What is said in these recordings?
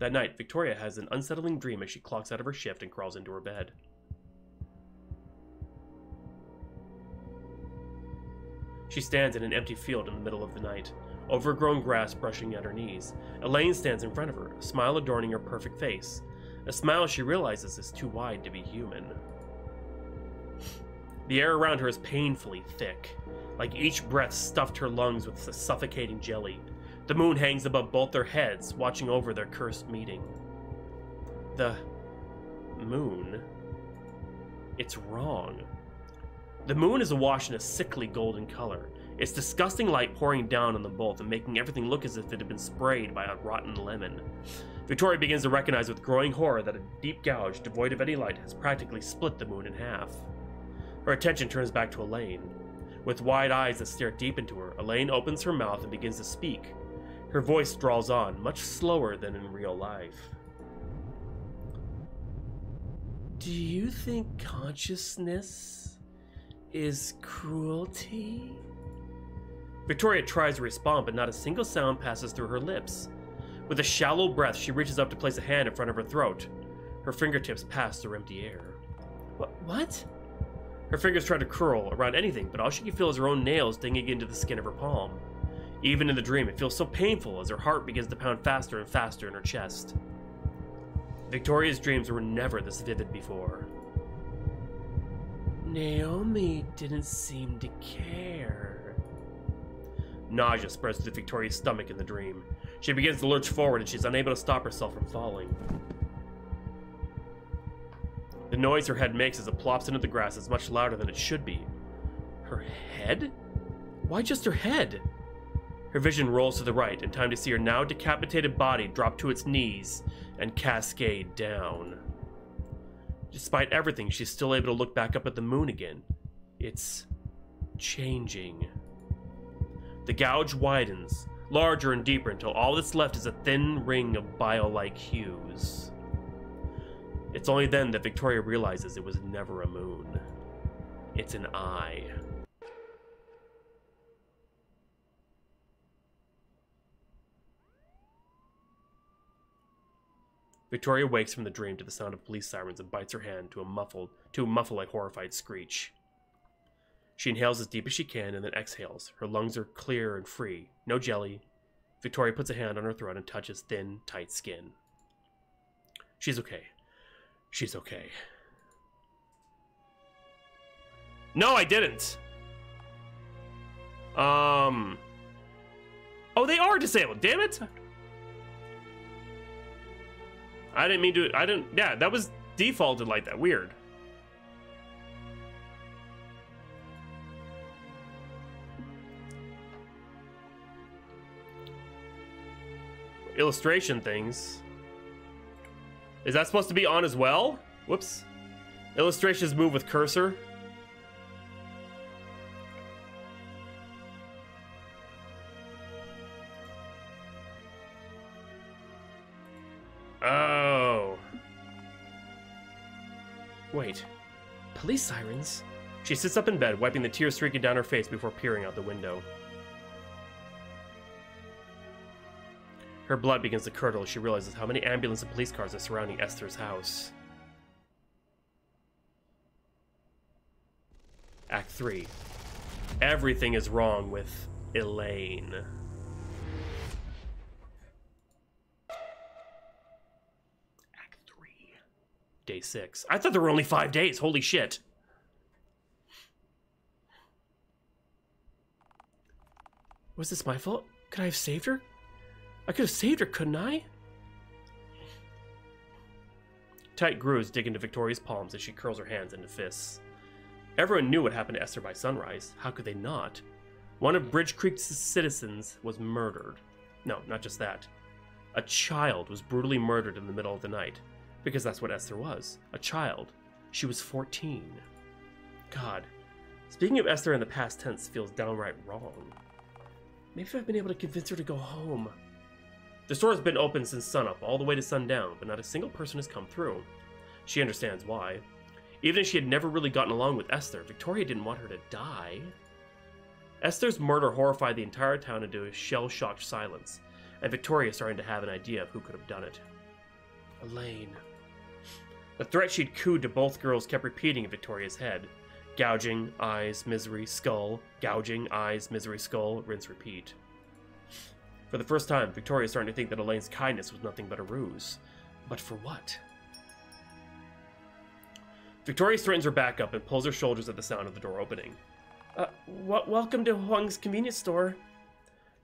That night, Victoria has an unsettling dream as she clocks out of her shift and crawls into her bed. She stands in an empty field in the middle of the night, overgrown grass brushing at her knees. Elaine stands in front of her, a smile adorning her perfect face. A smile she realizes is too wide to be human. The air around her is painfully thick, like each breath stuffed her lungs with a suffocating jelly. The moon hangs above both their heads, watching over their cursed meeting. The moon? It's wrong. The moon is awash in a sickly golden color, its disgusting light pouring down on them both and making everything look as if it had been sprayed by a rotten lemon. Victoria begins to recognize with growing horror that a deep gouge, devoid of any light, has practically split the moon in half. Her attention turns back to Elaine. With wide eyes that stare deep into her, Elaine opens her mouth and begins to speak. Her voice draws on, much slower than in real life. Do you think consciousness is cruelty? Victoria tries to respond, but not a single sound passes through her lips. With a shallow breath, she reaches up to place a hand in front of her throat. Her fingertips pass through empty air. What? Her fingers try to curl around anything, but all she can feel is her own nails digging into the skin of her palm. Even in the dream, it feels so painful as her heart begins to pound faster and faster in her chest. Victoria's dreams were never this vivid before. Naomi didn't seem to care. Nausea spreads through Victoria's stomach in the dream. She begins to lurch forward and she's unable to stop herself from falling. The noise her head makes as it plops into the grass is much louder than it should be. Her head? Why just her head? Her vision rolls to the right, in time to see her now decapitated body drop to its knees and cascade down. Despite everything, she's still able to look back up at the moon again. It's changing. The gouge widens, larger and deeper, until all that's left is a thin ring of bile-like hues. It's only then that Victoria realizes it was never a moon. It's an eye. Victoria wakes from the dream to the sound of police sirens and bites her hand to muffle a horrified screech. She inhales as deep as she can and then exhales. Her lungs are clear and free. No jelly. Victoria puts a hand on her throat and touches thin, tight skin. She's okay. She's okay. No, I didn't! Oh, they are disabled, damn it! I didn't mean to, yeah, that was defaulted like that, weird. Illustration things. Is that supposed to be on as well? Whoops. Illustrations move with cursor. Oh. Wait. Police sirens? She sits up in bed, wiping the tears streaking down her face before peering out the window. Her blood begins to curdle as she realizes how many ambulance and police cars are surrounding Esther's house. Act 3. Everything is wrong with Elaine. Act 3. Day 6. I thought there were only 5 days. Holy shit. Was this my fault? Could I have saved her? I could have saved her, couldn't I? Tight grooves dig into Victoria's palms as she curls her hands into fists. Everyone knew what happened to Esther by sunrise. How could they not? One of Bridge Creek's citizens was murdered. No, not just that. A child was brutally murdered in the middle of the night. Because that's what Esther was. A child. She was 14. God. Speaking of Esther in the past tense feels downright wrong. Maybe if I've been able to convince her to go home. The store has been open since sunup, all the way to sundown, but not a single person has come through. She understands why. Even if she had never really gotten along with Esther, Victoria didn't want her to die. Esther's murder horrified the entire town into a shell-shocked silence, and Victoria is starting to have an idea of who could have done it. Elaine. The threat she'd cooed to both girls kept repeating in Victoria's head. Gouging, eyes, misery, skull. Gouging, eyes, misery, skull. Rinse, repeat. For the first time, Victoria's starting to think that Elaine's kindness was nothing but a ruse. But for what? Victoria straightens her back up and pulls her shoulders at the sound of the door opening. Welcome to Huang's convenience store.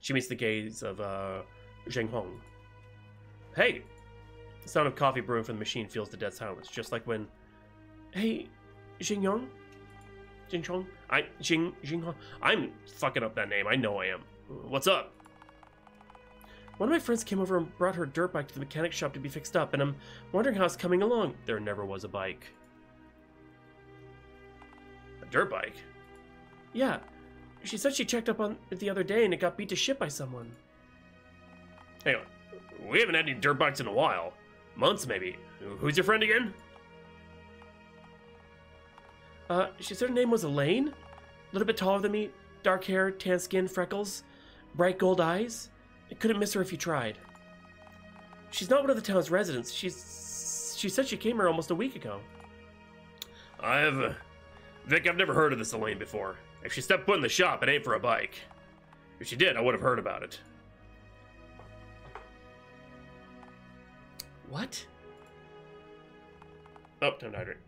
She meets the gaze of, Zheng Hong. Hey! The sound of coffee brewing from the machine fills the dead silence, just like when... Hey, Xingyong? Xingyong? Xinghong? I'm fucking up that name, I know I am. What's up? One of my friends came over and brought her dirt bike to the mechanic shop to be fixed up, and I'm wondering how it's coming along. There never was a bike. A dirt bike? Yeah. She said she checked up on it the other day and it got beat to shit by someone. Hang on. We haven't had any dirt bikes in a while. Months, maybe. Who's your friend again? She said her name was Elaine. A little bit taller than me. Dark hair, tan skin, freckles. Bright gold eyes. I couldn't miss her if you tried. She's not one of the town's residents. She said she came here almost a week ago. Vic, I've never heard of this Elaine before. If she stepped foot in the shop, it ain't for a bike. If she did, I would have heard about it. What? Oh, time to hydrate.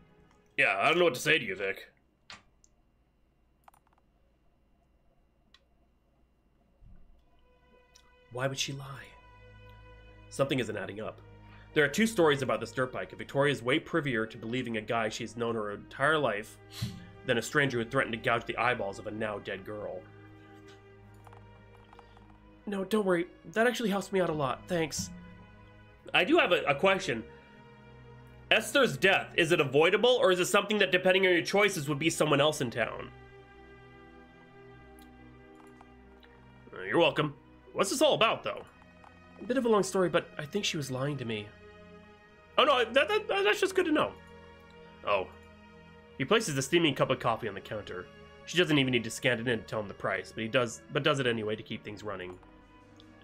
Yeah, I don't know what to say to you, Vic. Why would she lie? Something isn't adding up. There are two stories about this dirt bike, and Victoria is way privyer to believing a guy she's known her entire life than a stranger who threatened to gouge the eyeballs of a now-dead girl. No, don't worry. That actually helps me out a lot. Thanks. I do have a question. Esther's death, is it avoidable, or is it something that, depending on your choices, would be someone else in town? You're welcome. What's this all about, though? A bit of a long story, but I think she was lying to me. Oh, no, that's just good to know. Oh. He places a steaming cup of coffee on the counter. She doesn't even need to scan it in to tell him the price, but does it anyway to keep things running.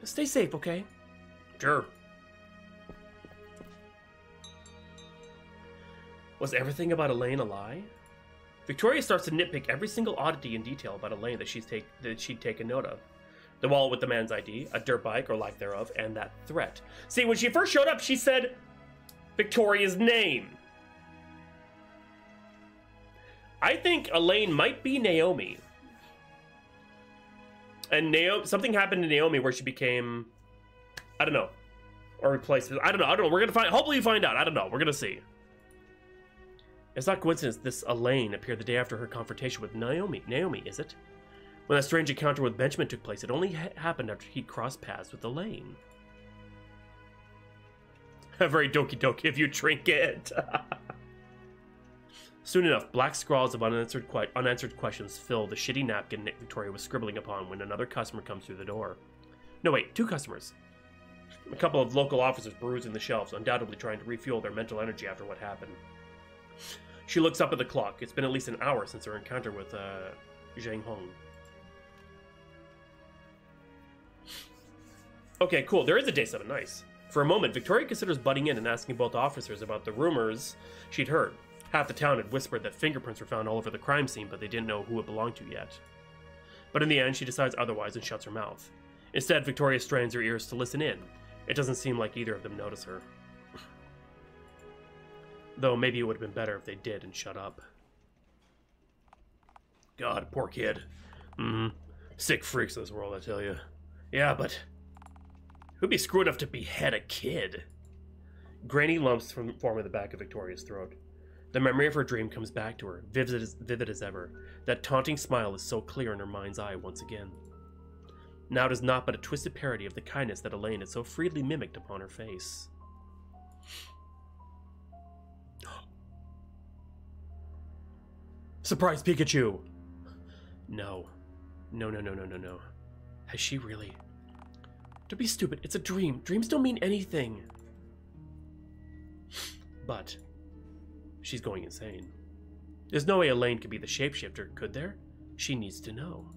Stay safe, okay? Sure. Was everything about Elaine a lie? Victoria starts to nitpick every single oddity and detail about Elaine that she'd taken note of. The wallet with the man's ID, a dirt bike or lack thereof, and that threat. See, when she first showed up, she said Victoria's name. I think Elaine might be Naomi. And something happened to Naomi where she became, I don't know, or replaced. I don't know. We're gonna find. Hopefully, you find out. I don't know. We're gonna see. It's not coincidence this Elaine appeared the day after her confrontation with Naomi. Naomi, is it? When that strange encounter with Benjamin took place, it only happened after he crossed paths with Elaine. Very dokie dokie of you, Trinket. Soon enough, black scrawls of unanswered questions fill the shitty napkin Victoria was scribbling upon when another customer comes through the door. No, wait, two customers. A couple of local officers perusing the shelves, undoubtedly trying to refuel their mental energy after what happened. She looks up at the clock. It's been at least an hour since her encounter with, Zheng Hong. Okay, cool. There is a day 7. Nice. For a moment, Victoria considers butting in and asking both officers about the rumors she'd heard. Half the town had whispered that fingerprints were found all over the crime scene, but they didn't know who it belonged to yet. But in the end, she decides otherwise and shuts her mouth. Instead, Victoria strains her ears to listen in. It doesn't seem like either of them notice her. Though maybe it would have been better if they did and shut up. God, poor kid. Sick freaks in this world, I tell you. Yeah, but who'd be screw enough to behead a kid? Grainy lumps form in the back of Victoria's throat. The memory of her dream comes back to her, vivid as ever. That taunting smile is so clear in her mind's eye once again. Now it is not but a twisted parody of the kindness that Elaine had so freely mimicked upon her face. Surprise Pikachu! No. No. Has she really? Don't be stupid, it's a dream. Dreams don't mean anything. But she's going insane. There's no way Elaine could be the shapeshifter, could there? She needs to know.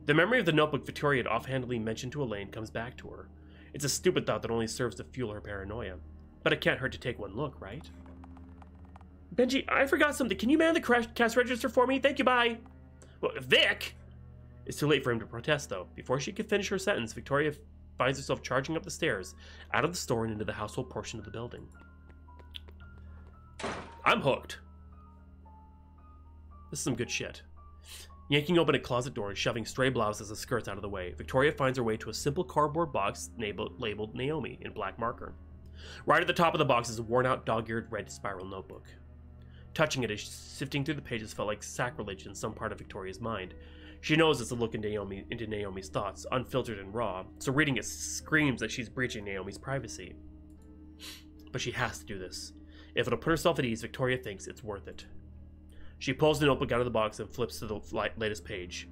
The memory of the notebook Victoria had offhandedly mentioned to Elaine comes back to her. It's a stupid thought that only serves to fuel her paranoia. But it can't hurt to take one look, right? Benji, I forgot something. Can you man the cash register for me? Thank you, bye. Well, Vic! It's too late for him to protest, though. Before she could finish her sentence, Victoria finds herself charging up the stairs, out of the store and into the household portion of the building. I'm hooked. This is some good shit. Yanking open a closet door and shoving stray blouses and skirts out of the way, Victoria finds her way to a simple cardboard box labeled Naomi in black marker. Right at the top of the box is a worn-out, dog-eared red spiral notebook. Touching it as sifting through the pages felt like sacrilege in some part of Victoria's mind. She knows it's a look into Naomi's thoughts, unfiltered and raw, so reading it screams that she's breaching Naomi's privacy. But she has to do this. If it'll put herself at ease, Victoria thinks it's worth it. She pulls the notebook out of the box and flips to the latest page.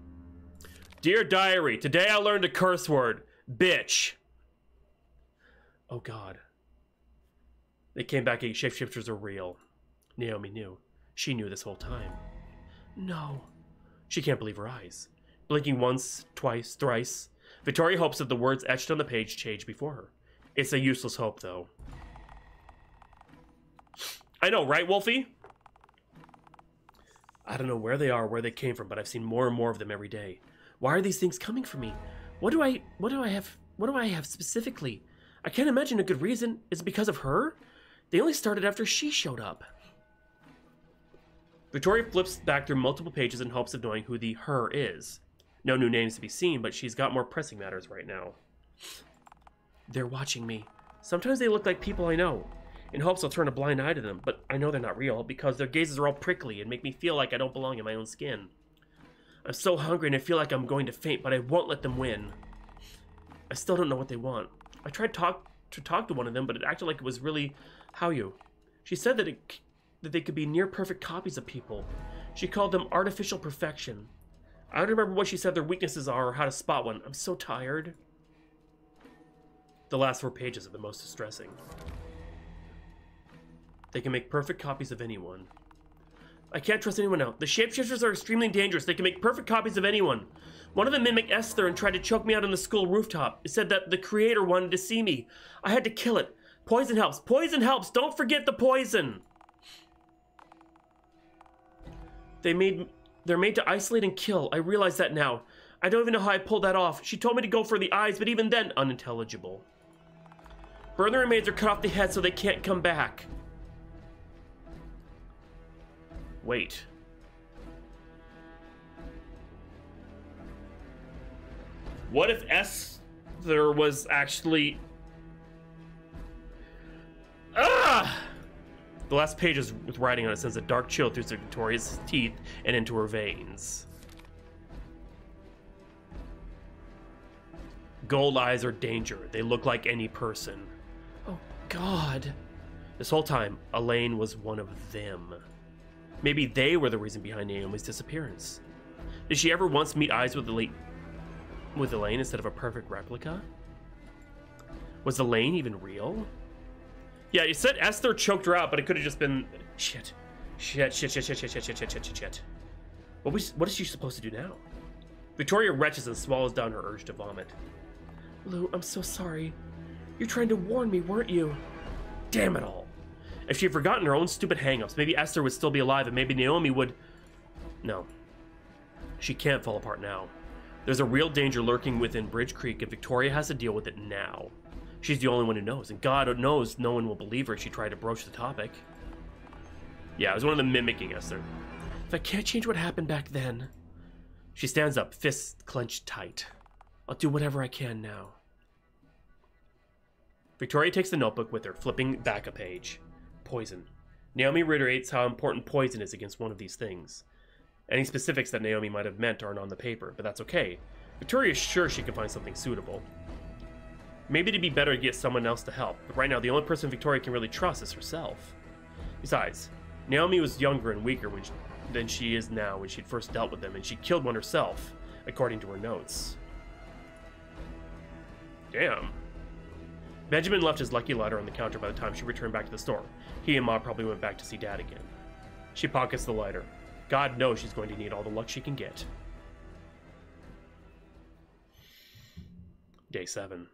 Dear Diary, today I learned a curse word. Bitch. Oh God. They came back and shapeshifters are real. Naomi knew. She knew this whole time. No. She can't believe her eyes. Blinking once, twice, thrice, Victoria hopes that the words etched on the page change before her. It's a useless hope, though. I know, right, Wolfie? I don't know where they are, where they came from, but I've seen more and more of them every day. Why are these things coming for me? What do I have specifically? I can't imagine a good reason. Is it because of her? They only started after she showed up. Victoria flips back through multiple pages in hopes of knowing who the her is. No new names to be seen, but she's got more pressing matters right now. They're watching me. Sometimes they look like people I know. In hopes I'll turn a blind eye to them, but I know they're not real because their gazes are all prickly and make me feel like I don't belong in my own skin. I'm so hungry and I feel like I'm going to faint, but I won't let them win. I still don't know what they want. I tried to talk to one of them, but it acted like it was really Haoyu. She said that they could be near-perfect copies of people. She called them artificial perfection. I don't remember what she said their weaknesses are or how to spot one. I'm so tired. The last 4 pages are the most distressing. They can make perfect copies of anyone. I can't trust anyone else. The shapeshifters are extremely dangerous. They can make perfect copies of anyone. One of them mimicked Esther and tried to choke me out on the school rooftop. It said that the creator wanted to see me. I had to kill it. Poison helps. Poison helps. Don't forget the poison. They're made to isolate and kill. I realize that now. I don't even know how I pulled that off. She told me to go for the eyes, but even then, unintelligible. Burn the remains or cut off the head so they can't come back. Wait. What if Esther was actually... Ah! The last page is with writing on it sends a dark chill through Victoria's teeth and into her veins. Gold eyes are danger. They look like any person. Oh, God. This whole time, Elaine was one of them. Maybe they were the reason behind Naomi's disappearance. Did she ever once meet eyes with Elaine instead of a perfect replica? Was Elaine even real? Yeah, you said Esther choked her out, but it could have just been... Shit. Shit. What is she supposed to do now? Victoria retches and swallows down her urge to vomit. Lou, I'm so sorry. You're trying to warn me, weren't you? Damn it all. If she had forgotten her own stupid hang-ups, maybe Esther would still be alive and maybe Naomi would... No. She can't fall apart now. There's a real danger lurking within Bridge Creek and Victoria has to deal with it now. She's the only one who knows, and God knows no one will believe her if she tried to broach the topic. Yeah, it was one of them mimicking Esther. If I can't change what happened back then... She stands up, fists clenched tight. I'll do whatever I can now. Victoria takes the notebook with her, flipping back a page. Poison. Naomi reiterates how important poison is against one of these things. Any specifics that Naomi might have meant aren't on the paper, but that's okay. Victoria's sure she can find something suitable. Maybe it'd be better to get someone else to help, but right now the only person Victoria can really trust is herself. Besides, Naomi was younger and weaker than she is now when she'd first dealt with them, and she killed one herself, according to her notes. Damn. Benjamin left his lucky letter on the counter by the time she returned back to the store. He and Ma probably went back to see Dad again. She pockets the lighter. God knows she's going to need all the luck she can get. Day 7.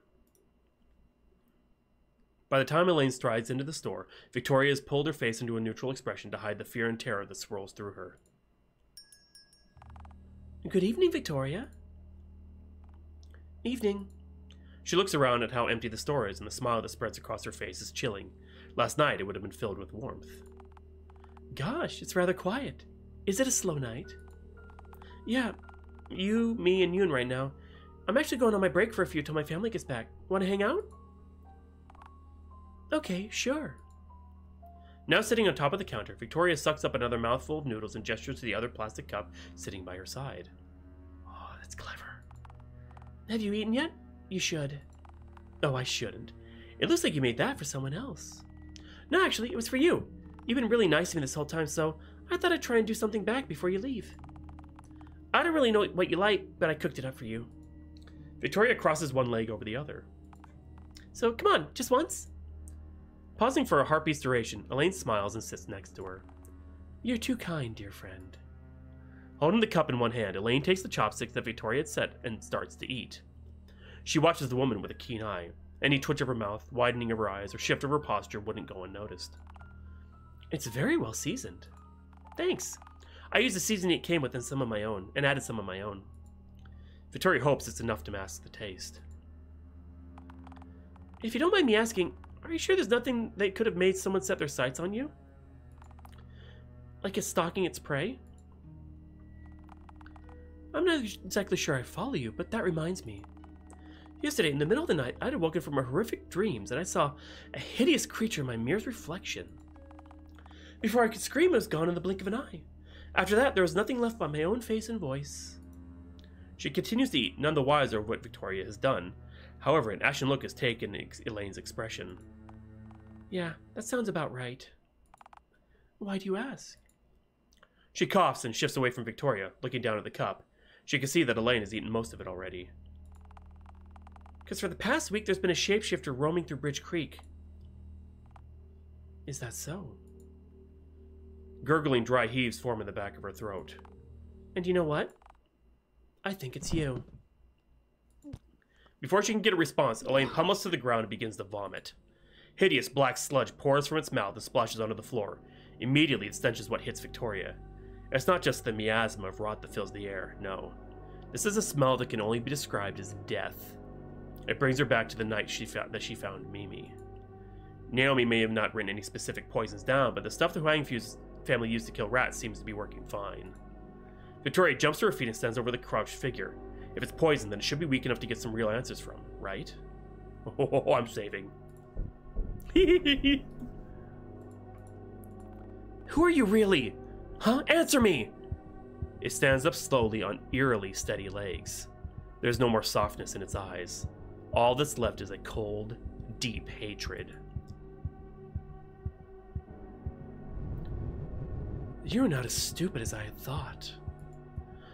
By the time Elaine strides into the store, Victoria has pulled her face into a neutral expression to hide the fear and terror that swirls through her. Good evening, Victoria. Evening. She looks around at how empty the store is, and the smile that spreads across her face is chilling. Last night, it would have been filled with warmth. Gosh, it's rather quiet. Is it a slow night? Yeah, you, me, and Yoon right now. I'm actually going on my break for a few till my family gets back. Want to hang out? Okay, sure. Now sitting on top of the counter, Victoria sucks up another mouthful of noodles and gestures to the other plastic cup sitting by her side. Oh, that's clever. Have you eaten yet? You should. Oh, I shouldn't. It looks like you made that for someone else. No, actually, it was for you. You've been really nice to me this whole time, so I thought I'd try and do something back before you leave. I don't really know what you like, but I cooked it up for you. Victoria crosses one leg over the other. So, come on, just once? Pausing for a heartbeat's duration, Elaine smiles and sits next to her. You're too kind, dear friend. Holding the cup in one hand, Elaine takes the chopsticks that Victoria had set and starts to eat. She watches the woman with a keen eye. Any twitch of her mouth, widening of her eyes, or shift of her posture wouldn't go unnoticed. It's very well seasoned. Thanks. I used the seasoning it came with and some of my own, and added some of my own. Victoria hopes it's enough to mask the taste. If you don't mind me asking, are you sure there's nothing that could have made someone set their sights on you? Like it's stalking its prey? I'm not exactly sure I follow you, but that reminds me. Yesterday, in the middle of the night, I had awoken from a horrific dreams, and I saw a hideous creature in my mirror's reflection. Before I could scream, it was gone in the blink of an eye. After that, there was nothing left but my own face and voice. She continues to eat, none the wiser of what Victoria has done. However, an ashen look has taken Elaine's expression. Yeah, that sounds about right. Why do you ask? She coughs and shifts away from Victoria, looking down at the cup. She can see that Elaine has eaten most of it already. Because for the past week, there's been a shapeshifter roaming through Bridge Creek. Is that so? Gurgling dry heaves form in the back of her throat. And you know what? I think it's you. Before she can get a response, Elaine pummels to the ground and begins to vomit. Hideous black sludge pours from its mouth and splashes onto the floor. Immediately, the stench is what hits Victoria. It's not just the miasma of rot that fills the air, no. This is a smell that can only be described as death. It brings her back to the night she found Mimi. Naomi may have not written any specific poisons down, but the stuff the Huang family used to kill rats seems to be working fine. Victoria jumps to her feet and stands over the crouched figure. If it's poison, then it should be weak enough to get some real answers from, right? Oh, I'm saving. Who are you really? Huh? Answer me! It stands up slowly on eerily steady legs. There's no more softness in its eyes. All that's left is a cold, deep hatred. You're not as stupid as I had thought.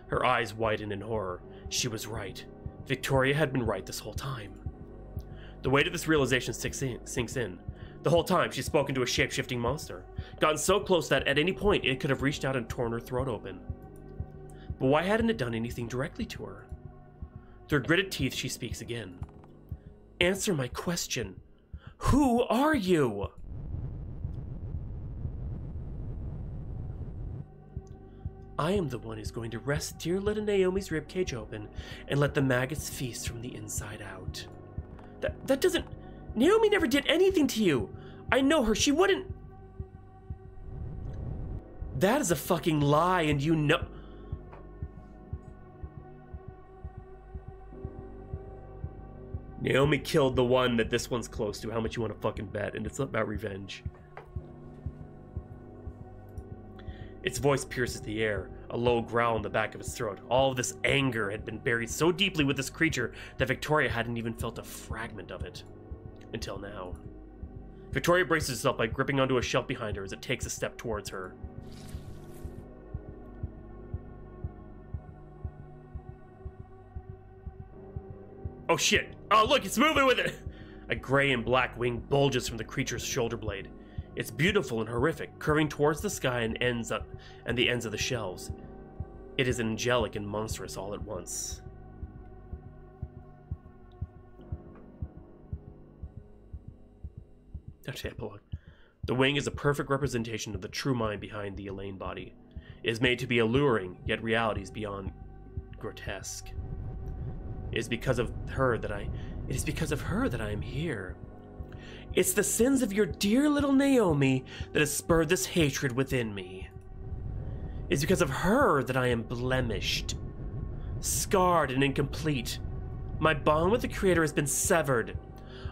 Her eyes widen in horror. She was right. Victoria had been right this whole time. The weight of this realization sinks in. The whole time, she's spoken to a shape-shifting monster, gotten so close that at any point it could have reached out and torn her throat open. But why hadn't it done anything directly to her? Through gritted teeth, she speaks again. Answer my question. Who are you? I am the one who's going to wrest dear little Naomi's ribcage open and let the maggots feast from the inside out. That doesn't... Naomi never did anything to you. I know her. She wouldn't... That is a fucking lie, and you know... Naomi killed the one that this one's close to. How much you want to fucking bet? And it's about revenge. Its voice pierces the air, a low growl in the back of its throat. All of this anger had been buried so deeply with this creature that Victoria hadn't even felt a fragment of it. Until now. Victoria braces herself by gripping onto a shelf behind her as it takes a step towards her. Oh shit! Oh look, it's moving with it! A gray and black wing bulges from the creature's shoulder blade. It's beautiful and horrific, curving towards the sky and the ends of the shelves. It is angelic and monstrous all at once. epilogue. The wing is a perfect representation of the true mind behind the Elaine body. It is made to be alluring, yet reality is beyond grotesque. It is because of her that I am here. It's the sins of your dear little Naomi that has spurred this hatred within me. It's because of her that I am blemished, scarred and incomplete. My bond with the Creator has been severed.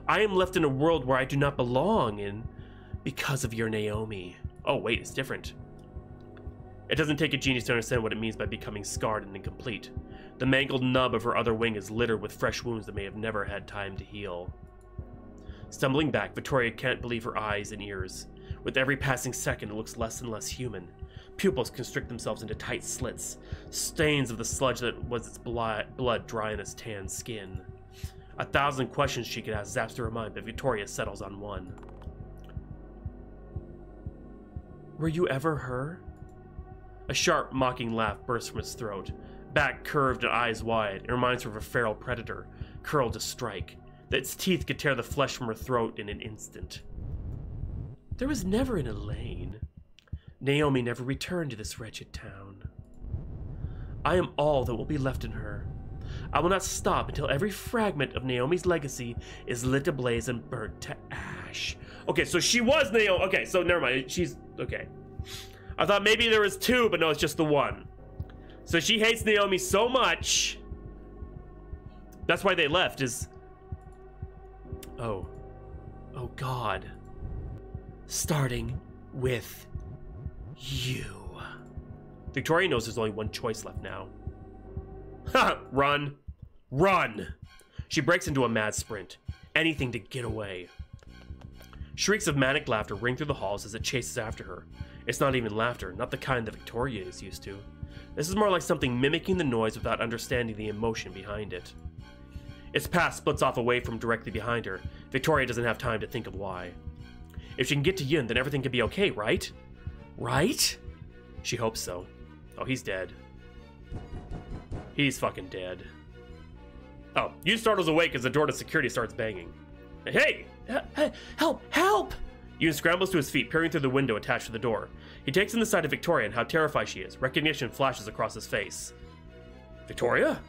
I am left in a world where I do not belong in because of your Naomi. Oh wait, it's different. It doesn't take a genius to understand what it means by becoming scarred and incomplete. The mangled nub of her other wing is littered with fresh wounds that may have never had time to heal. Stumbling back, Victoria can't believe her eyes and ears. With every passing second, it looks less and less human. Pupils constrict themselves into tight slits, stains of the sludge that was its blood dry on its tan skin. 1,000 questions she could ask zaps through her mind, but Victoria settles on one. Were you ever her? A sharp, mocking laugh bursts from his throat. Back curved and eyes wide, it reminds her of a feral predator, curled to strike, that its teeth could tear the flesh from her throat in an instant. There was never an Elaine. Naomi never returned to this wretched town. I am all that will be left in her. I will not stop until every fragment of Naomi's legacy is lit ablaze and burnt to ash. Okay, so she was Naomi. Okay, so never mind. She's okay. I thought maybe there was two, but no, it's just the one. So she hates Naomi so much. That's why they left, is... Oh God. Starting with you. Victoria knows there's only one choice left now. Ha! Run. Run! She breaks into a mad sprint. Anything to get away. Shrieks of manic laughter ring through the halls as it chases after her. It's not even laughter, not the kind that Victoria is used to. This is more like something mimicking the noise without understanding the emotion behind it. Its path splits off away from directly behind her. Victoria doesn't have time to think of why. If she can get to Yun, then everything can be okay, right? Right? She hopes so. Oh, he's dead. He's fucking dead. Oh, Yun startles awake as the door to security starts banging. Hey! Help! Help! Yun scrambles to his feet, peering through the window attached to the door. He takes in the sight of Victoria and how terrified she is. Recognition flashes across his face. Victoria?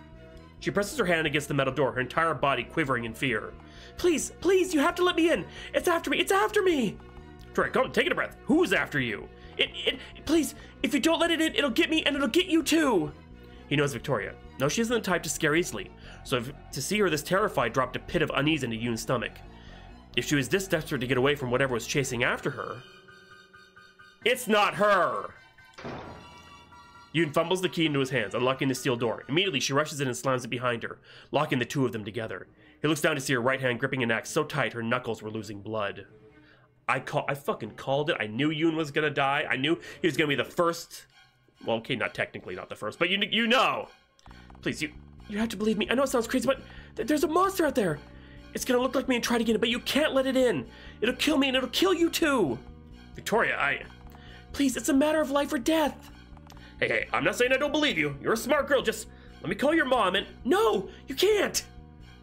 She presses her hand against the metal door, her entire body quivering in fear. Please, please, you have to let me in! It's after me! It's after me! Victoria, come on, take a breath. Who's after you? Please, if you don't let it in, it'll get me and it'll get you too! He knows Victoria. No, she isn't the type to scare easily, so to see her this terrified dropped a pit of unease into Yun's stomach. If she was this desperate to get away from whatever was chasing after her... It's not her! Yun fumbles the key into his hands, unlocking the steel door. Immediately, she rushes in and slams it behind her, locking the two of them together. He looks down to see her right hand gripping an axe so tight her knuckles were losing blood. I fucking called it. I knew Yun was gonna die. I knew he was gonna be the first... Well, okay, not technically not the first, but you know! Please, you have to believe me. I know it sounds crazy, but there's a monster out there! It's gonna look like me and try to get it, but you can't let it in! It'll kill me and it'll kill you too! Victoria, Please, it's a matter of life or death! Hey, I'm not saying I don't believe you. You're a smart girl, just let me call your mom and... No! You can't!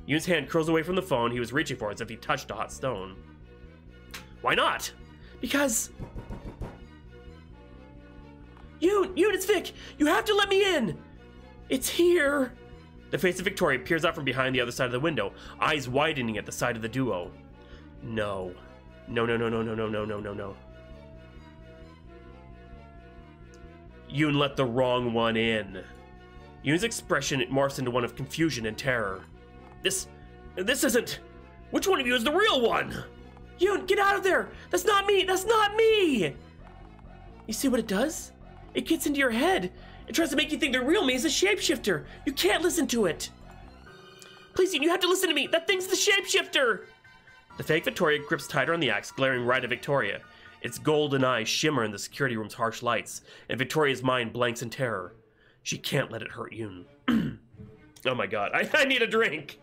Yun's hand curls away from the phone he was reaching for as if he touched a hot stone. Why not? Because... Yun, it's Vic! You have to let me in! It's here! The face of Victoria peers out from behind the other side of the window, eyes widening at the sight of the duo. No. No. Yun let the wrong one in. Yun's expression morphs into one of confusion and terror. This isn't... Which one of you is the real one? Yun, get out of there! That's not me! That's not me! You see what it does? It gets into your head. It tries to make you think the real me is a shapeshifter. You can't listen to it. Please, Yun, you have to listen to me. That thing's the shapeshifter. The fake Victoria grips tighter on the axe, glaring right at Victoria. Its golden eyes shimmer in the security room's harsh lights, and Victoria's mind blanks in terror. She can't let it hurt Yun. Oh my god, I need a drink.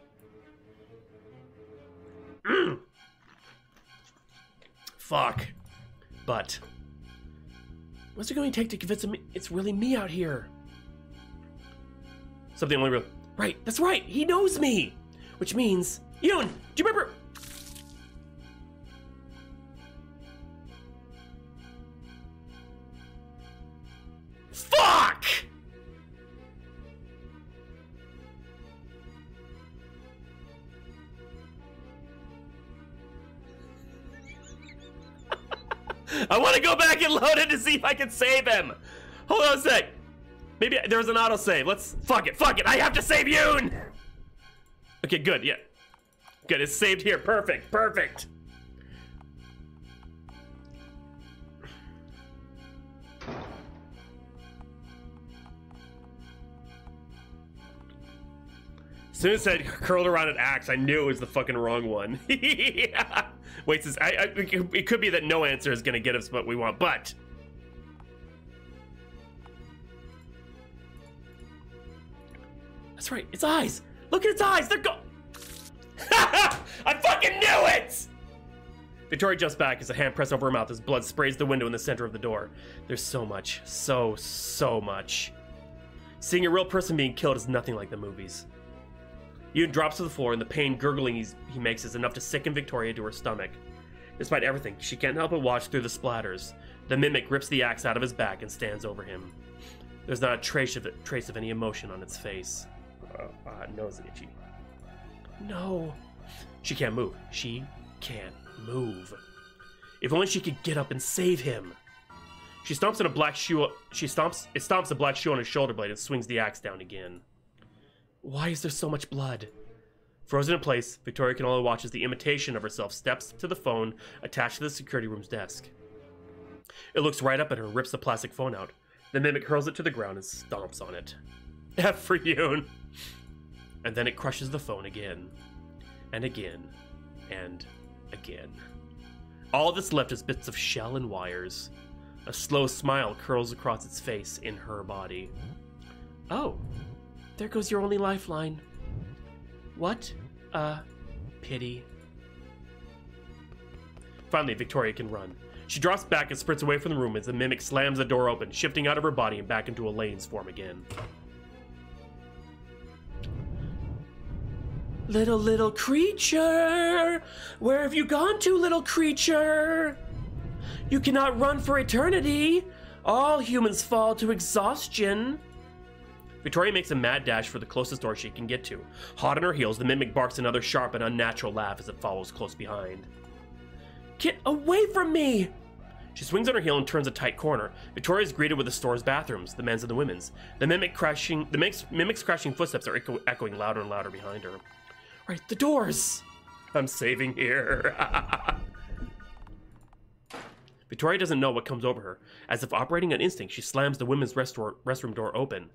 Fuck. But... what's it going to take to convince him it's really me out here? Something only real... Right, that's right, he knows me! Which means... Yun, do you remember... I want to go back and load it to see if I can save him. Hold on a sec. Maybe there's an autosave. Let's... Fuck it. I have to save Yoon. Okay, good. Yeah. Good. It's saved here. Perfect. As soon as I curled around an axe, I knew it was the fucking wrong one. Yeah. Wait, it could be that no answer is going to get us what we want, but... That's right, its eyes! Look at its eyes! They're I fucking knew it! Victoria jumps back as a hand pressed over her mouth as blood sprays the window in the center of the door. There's so much. So much. Seeing a real person being killed is nothing like the movies. Yoon drops to the floor and the pain gurgling he makes is enough to sicken Victoria to her stomach. Despite everything, she can't help but watch through the splatters. The mimic rips the axe out of his back and stands over him. There's not a trace of any emotion on its face. Nose itchy. No. She can't move. She can't move. If only she could get up and save him. She stomps in a black shoe. It stomps a black shoe on his shoulder blade and swings the axe down again. Why is there so much blood? Frozen in place, Victoria can only watch as the imitation of herself steps to the phone attached to the security room's desk. It looks right up at her and rips the plastic phone out. The mimic hurls it to the ground and stomps on it. F for Yoon. And then it crushes the phone again. And again. And again. All that's left is bits of shell and wires. A slow smile curls across its face in her body. Oh. There goes your only lifeline. What? Pity. Finally, Victoria can run. She drops back and sprints away from the room as the mimic slams the door open, shifting out of her body and back into Elaine's form again. Little creature! Where have you gone to, little creature? You cannot run for eternity! All humans fall to exhaustion. Victoria makes a mad dash for the closest door she can get to. Hot on her heels, the mimic barks another sharp and unnatural laugh as it follows close behind. Get away from me! She swings on her heel and turns a tight corner. Victoria is greeted with the store's bathrooms, the men's and the women's. The mimic's crashing footsteps are echoing louder and louder behind her. Right, the doors! I'm saving here. Victoria doesn't know what comes over her. As if operating on instinct, she slams the women's restroom door open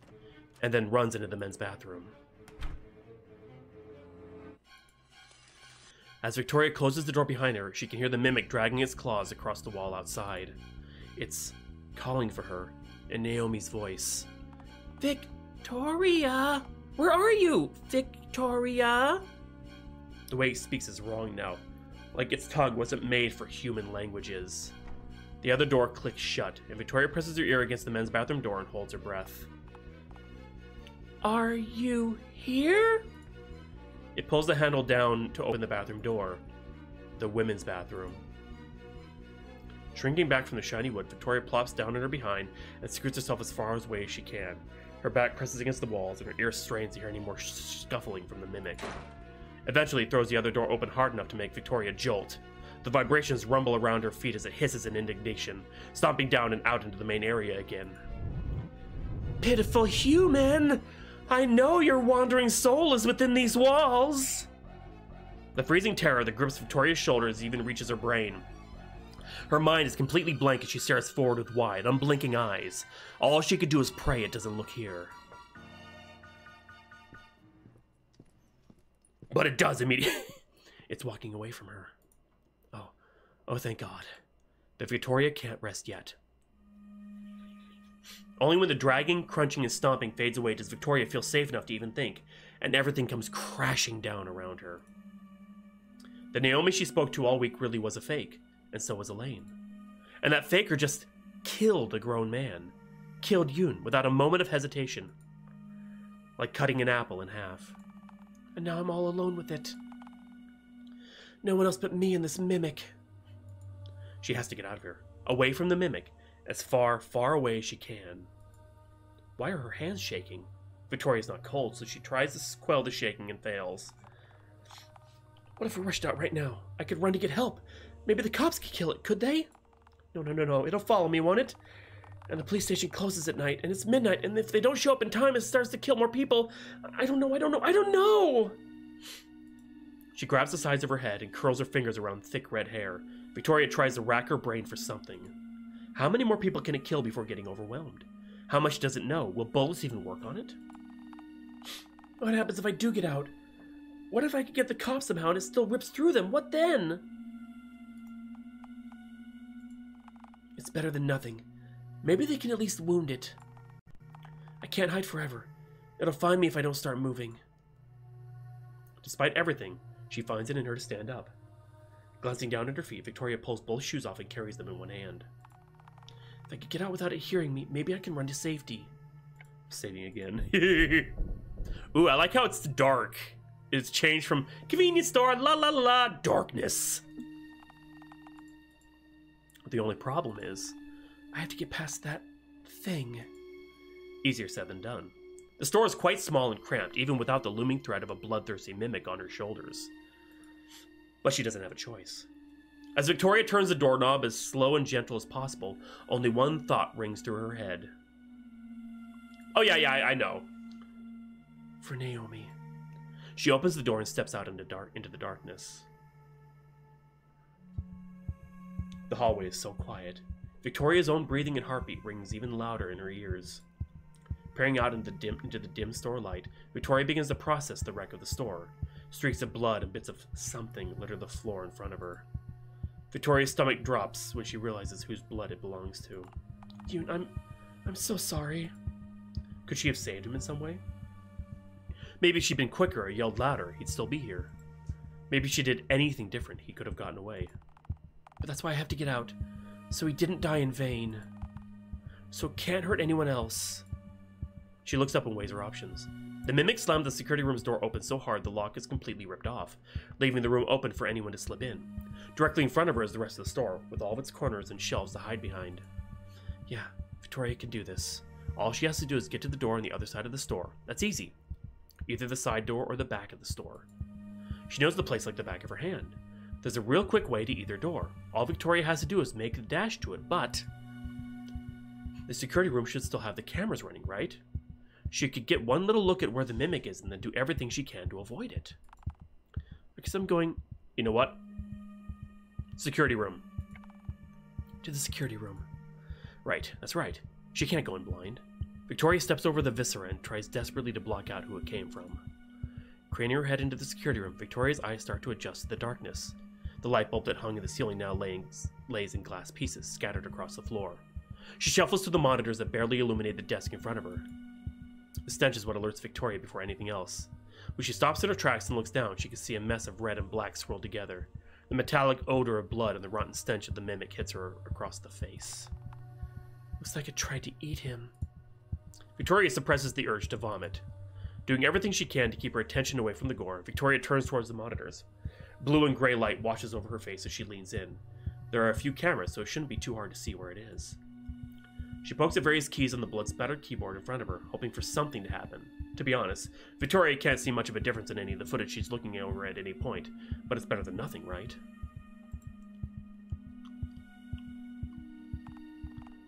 and then runs into the men's bathroom. As Victoria closes the door behind her, she can hear the mimic dragging its claws across the wall outside. It's calling for her in Naomi's voice. Victoria! Where are you, Victoria? The way it speaks is wrong now, like its tongue wasn't made for human languages. The other door clicks shut, and Victoria presses her ear against the men's bathroom door and holds her breath. Are you here? It pulls the handle down to open the bathroom door. The women's bathroom. Shrinking back from the shiny wood, Victoria plops down on her behind and scoots herself as far away as she can. Her back presses against the walls and her ear strains to hear any more scuffling from the mimic. Eventually, it throws the other door open hard enough to make Victoria jolt. The vibrations rumble around her feet as it hisses in indignation, stomping down and out into the main area again. Pitiful human! I know your wandering soul is within these walls! The freezing terror that grips Victoria's shoulders even reaches her brain. Her mind is completely blank as she stares forward with wide, unblinking eyes. All she could do is pray it doesn't look here. But it does immediately. It's walking away from her. Oh, thank God. But Victoria can't rest yet. Only when the dragging, crunching, and stomping fades away does Victoria feel safe enough to even think, and everything comes crashing down around her. The Naomi she spoke to all week really was a fake, and so was Elaine. And that faker just killed a grown man. Killed Yoon without a moment of hesitation. Like cutting an apple in half. And now I'm all alone with it. No one else but me and this mimic. She has to get out of here. Away from the mimic. As far, far away as she can. Why are her hands shaking? Victoria's not cold, so she tries to quell the shaking and fails. What if we rushed out right now? I could run to get help. Maybe the cops could kill it, could they? No, no, no, no. It'll follow me, won't it? And the police station closes at night, and it's midnight, and if they don't show up in time, it starts to kill more people. I don't know, I don't know, I don't know! She grabs the sides of her head and curls her fingers around thick red hair. Victoria tries to rack her brain for something. How many more people can it kill before getting overwhelmed? How much does it know? Will bullets even work on it? What happens if I do get out? What if I could get the cops somehow and it still rips through them? What then? It's better than nothing. Maybe they can at least wound it. I can't hide forever. It'll find me if I don't start moving. Despite everything, she finds it in her to stand up. Glancing down at her feet, Victoria pulls both shoes off and carries them in one hand. If I could get out without it hearing me, maybe I can run to safety. Saving again. Ooh, I like how it's dark. It's changed from convenience store, la la la, darkness. The only problem is, I have to get past that thing. Easier said than done. The store is quite small and cramped, even without the looming threat of a bloodthirsty mimic on her shoulders. But she doesn't have a choice. As Victoria turns the doorknob as slow and gentle as possible, only one thought rings through her head. Oh yeah, I know. For Naomi. She opens the door and steps out into the darkness. The hallway is so quiet. Victoria's own breathing and heartbeat rings even louder in her ears. Peering out into the dim store light, Victoria begins to process the wreck of the store. Streaks of blood and bits of something litter the floor in front of her. Victoria's stomach drops when she realizes whose blood it belongs to. Yoon, I'm so sorry. Could she have saved him in some way? Maybe if she'd been quicker or yelled louder, he'd still be here. Maybe if she did anything different, he could have gotten away. But that's why I have to get out, so he didn't die in vain. So it can't hurt anyone else. She looks up and weighs her options. The mimic slammed the security room's door open so hard the lock is completely ripped off, leaving the room open for anyone to slip in. Directly in front of her is the rest of the store, with all of its corners and shelves to hide behind. Yeah, Victoria can do this. All she has to do is get to the door on the other side of the store. That's easy. Either the side door or the back of the store. She knows the place like the back of her hand. There's a real quick way to either door. All Victoria has to do is make the dash to it, but the security room should still have the cameras running, right? She could get one little look at where the mimic is and then do everything she can to avoid it. Because I'm going, you know what? Security room. To the security room. Right, that's right. She can't go in blind. Victoria steps over the viscera and tries desperately to block out who it came from. Craning her head into the security room, Victoria's eyes start to adjust to the darkness. The light bulb that hung in the ceiling now lays in glass pieces, scattered across the floor. She shuffles to the monitors that barely illuminate the desk in front of her. The stench is what alerts Victoria before anything else. When she stops in her tracks and looks down, she can see a mess of red and black swirled together. The metallic odor of blood and the rotten stench of the mimic hits her across the face. Looks like it tried to eat him. Victoria suppresses the urge to vomit. Doing everything she can to keep her attention away from the gore, Victoria turns towards the monitors. Blue and gray light washes over her face as she leans in. There are a few cameras, so it shouldn't be too hard to see where it is. She pokes at various keys on the blood-spattered keyboard in front of her, hoping for something to happen. To be honest, Victoria can't see much of a difference in any of the footage she's looking over at any point, but it's better than nothing, right?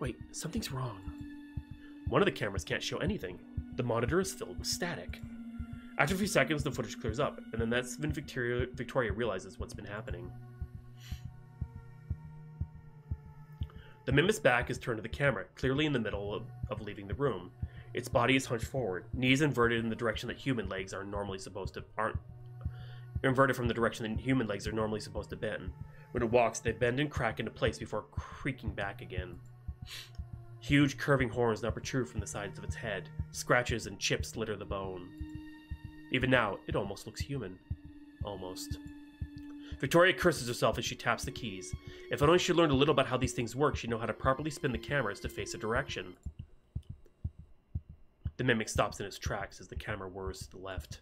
Wait, something's wrong. One of the cameras can't show anything. The monitor is filled with static. After a few seconds, the footage clears up, and then that's when Victoria realizes what's been happening. The mimic's back is turned to the camera, clearly in the middle of leaving the room. Its body is hunched forward, knees inverted in the direction that human legs are normally supposed to inverted from the direction that human legs are normally supposed to bend. When it walks, they bend and crack into place before creaking back again. Huge curving horns now protrude from the sides of its head. Scratches and chips litter the bone. Even now, it almost looks human. Almost. Victoria curses herself as she taps the keys. If only she learned a little about how these things work, she'd know how to properly spin the cameras to face a direction. The mimic stops in its tracks as the camera whirs to the left.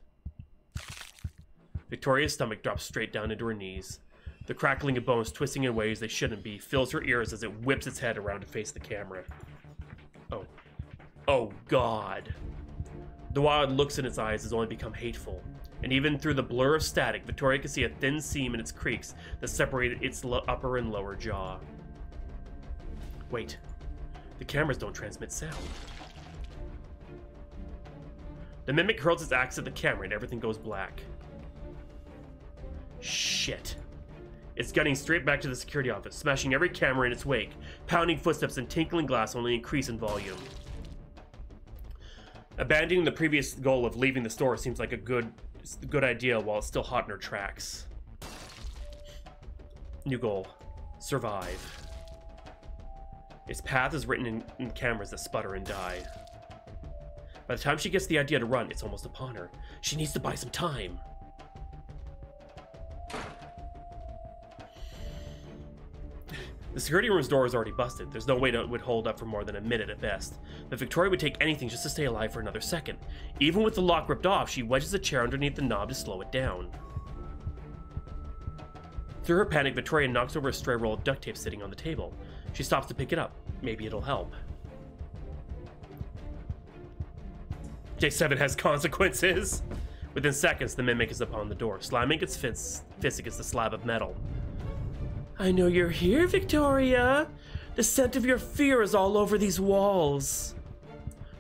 Victoria's stomach drops straight down into her knees. The crackling of bones twisting in ways they shouldn't be fills her ears as it whips its head around to face the camera. Oh. Oh, God. The wild looks in its eyes has only become hateful. And even through the blur of static, Victoria can see a thin seam in its creaks that separate its upper and lower jaw. Wait. The cameras don't transmit sound. The mimic hurls its axe at the camera and everything goes black. Shit. It's gunning straight back to the security office, smashing every camera in its wake. Pounding footsteps and tinkling glass only increase in volume. Abandoning the previous goal of leaving the store seems like a good idea while it's still hot in her tracks. New goal. Survive. Its path is written in cameras that sputter and die. By the time she gets the idea to run, it's almost upon her. She needs to buy some time. The security room's door is already busted. There's no way it would hold up for more than a minute at best. But Victoria would take anything just to stay alive for another second. Even with the lock ripped off, she wedges a chair underneath the knob to slow it down. Through her panic, Victoria knocks over a stray roll of duct tape sitting on the table. She stops to pick it up. Maybe it'll help. J7 has consequences! Within seconds, the mimic is upon the door, slamming its fist against the slab of metal. I know you're here, Victoria. The scent of your fear is all over these walls.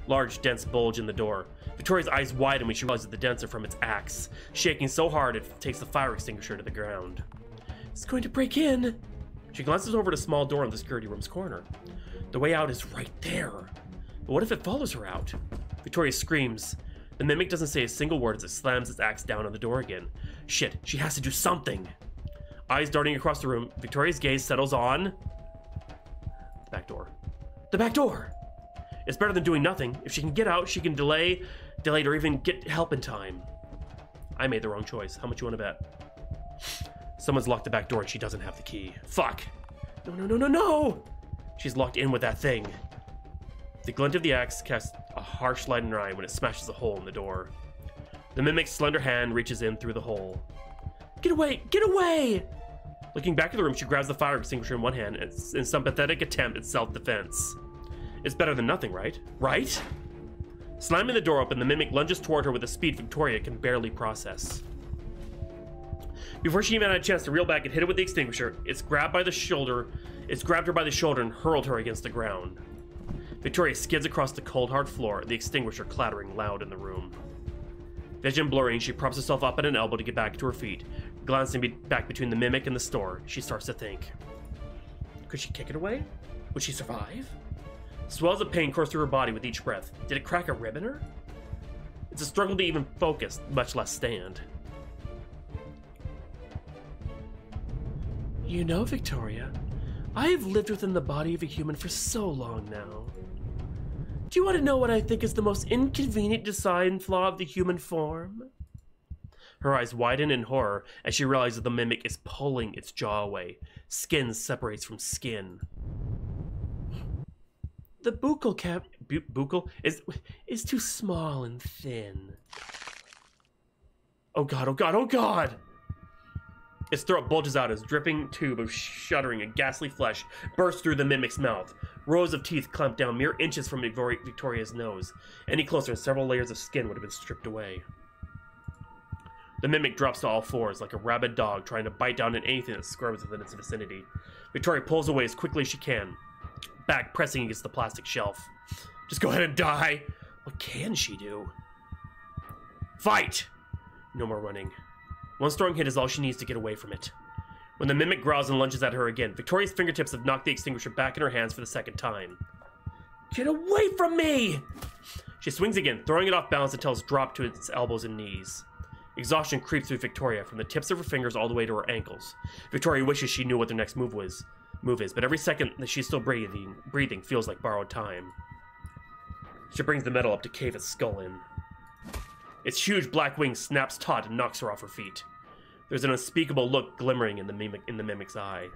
Large dents bulge in the door. Victoria's eyes widen when she realizes the dents are from its axe, shaking so hard it takes the fire extinguisher to the ground. It's going to break in. She glances over at a small door in the security room's corner. The way out is right there. But what if it follows her out? Victoria screams. The mimic doesn't say a single word as it slams its axe down on the door again. Shit, she has to do something. Eyes darting across the room, Victoria's gaze settles on the back door. The back door! It's better than doing nothing. If she can get out, she can delay or even get help in time. I made the wrong choice. How much you want to bet? Someone's locked the back door and she doesn't have the key. Fuck! No, no, no, no, no! She's locked in with that thing. The glint of the axe casts a harsh light in her eye when it smashes a hole in the door. The mimic's slender hand reaches in through the hole. Get away! Get away! Looking back at the room, she grabs the fire extinguisher in one hand in some pathetic attempt at self-defense. It's better than nothing, right? Right? Slamming the door open, the mimic lunges toward her with a speed Victoria can barely process. Before she even had a chance to reel back and hit it with the extinguisher, it's grabbed her by the shoulder and hurled her against the ground. Victoria skids across the cold, hard floor, the extinguisher clattering loud in the room. Vision blurring, she props herself up at an elbow to get back to her feet. Glancing back between the mimic and the store, she starts to think. Could she kick it away? Would she survive? Swells of pain course through her body with each breath. Did it crack a rib in her? It's a struggle to even focus, much less stand. You know, Victoria, I have lived within the body of a human for so long now. Do you want to know what I think is the most inconvenient design flaw of the human form? Her eyes widen in horror as she realizes the mimic is pulling its jaw away. Skin separates from skin. The buccal is too small and thin. Oh god, oh god, oh god! Its throat bulges out as a dripping tube of shuddering and ghastly flesh bursts through the mimic's mouth. Rows of teeth clamp down mere inches from Victoria's nose. Any closer and several layers of skin would have been stripped away. The mimic drops to all fours like a rabid dog trying to bite down at anything that squirms within its vicinity. Victoria pulls away as quickly as she can, back pressing against the plastic shelf. Just go ahead and die! What can she do? Fight! No more running. One strong hit is all she needs to get away from it. When the mimic growls and lunges at her again, Victoria's fingertips have knocked the extinguisher back in her hands for the second time. Get away from me! She swings again, throwing it off balance until it's dropped to its elbows and knees. Exhaustion creeps through Victoria, from the tips of her fingers all the way to her ankles. Victoria wishes she knew what their next move is, but every second that she's still breathing feels like borrowed time. She brings the metal up to cave its skull in. Its huge black wing snaps taut and knocks her off her feet. There's an unspeakable look glimmering in the mimic's eye.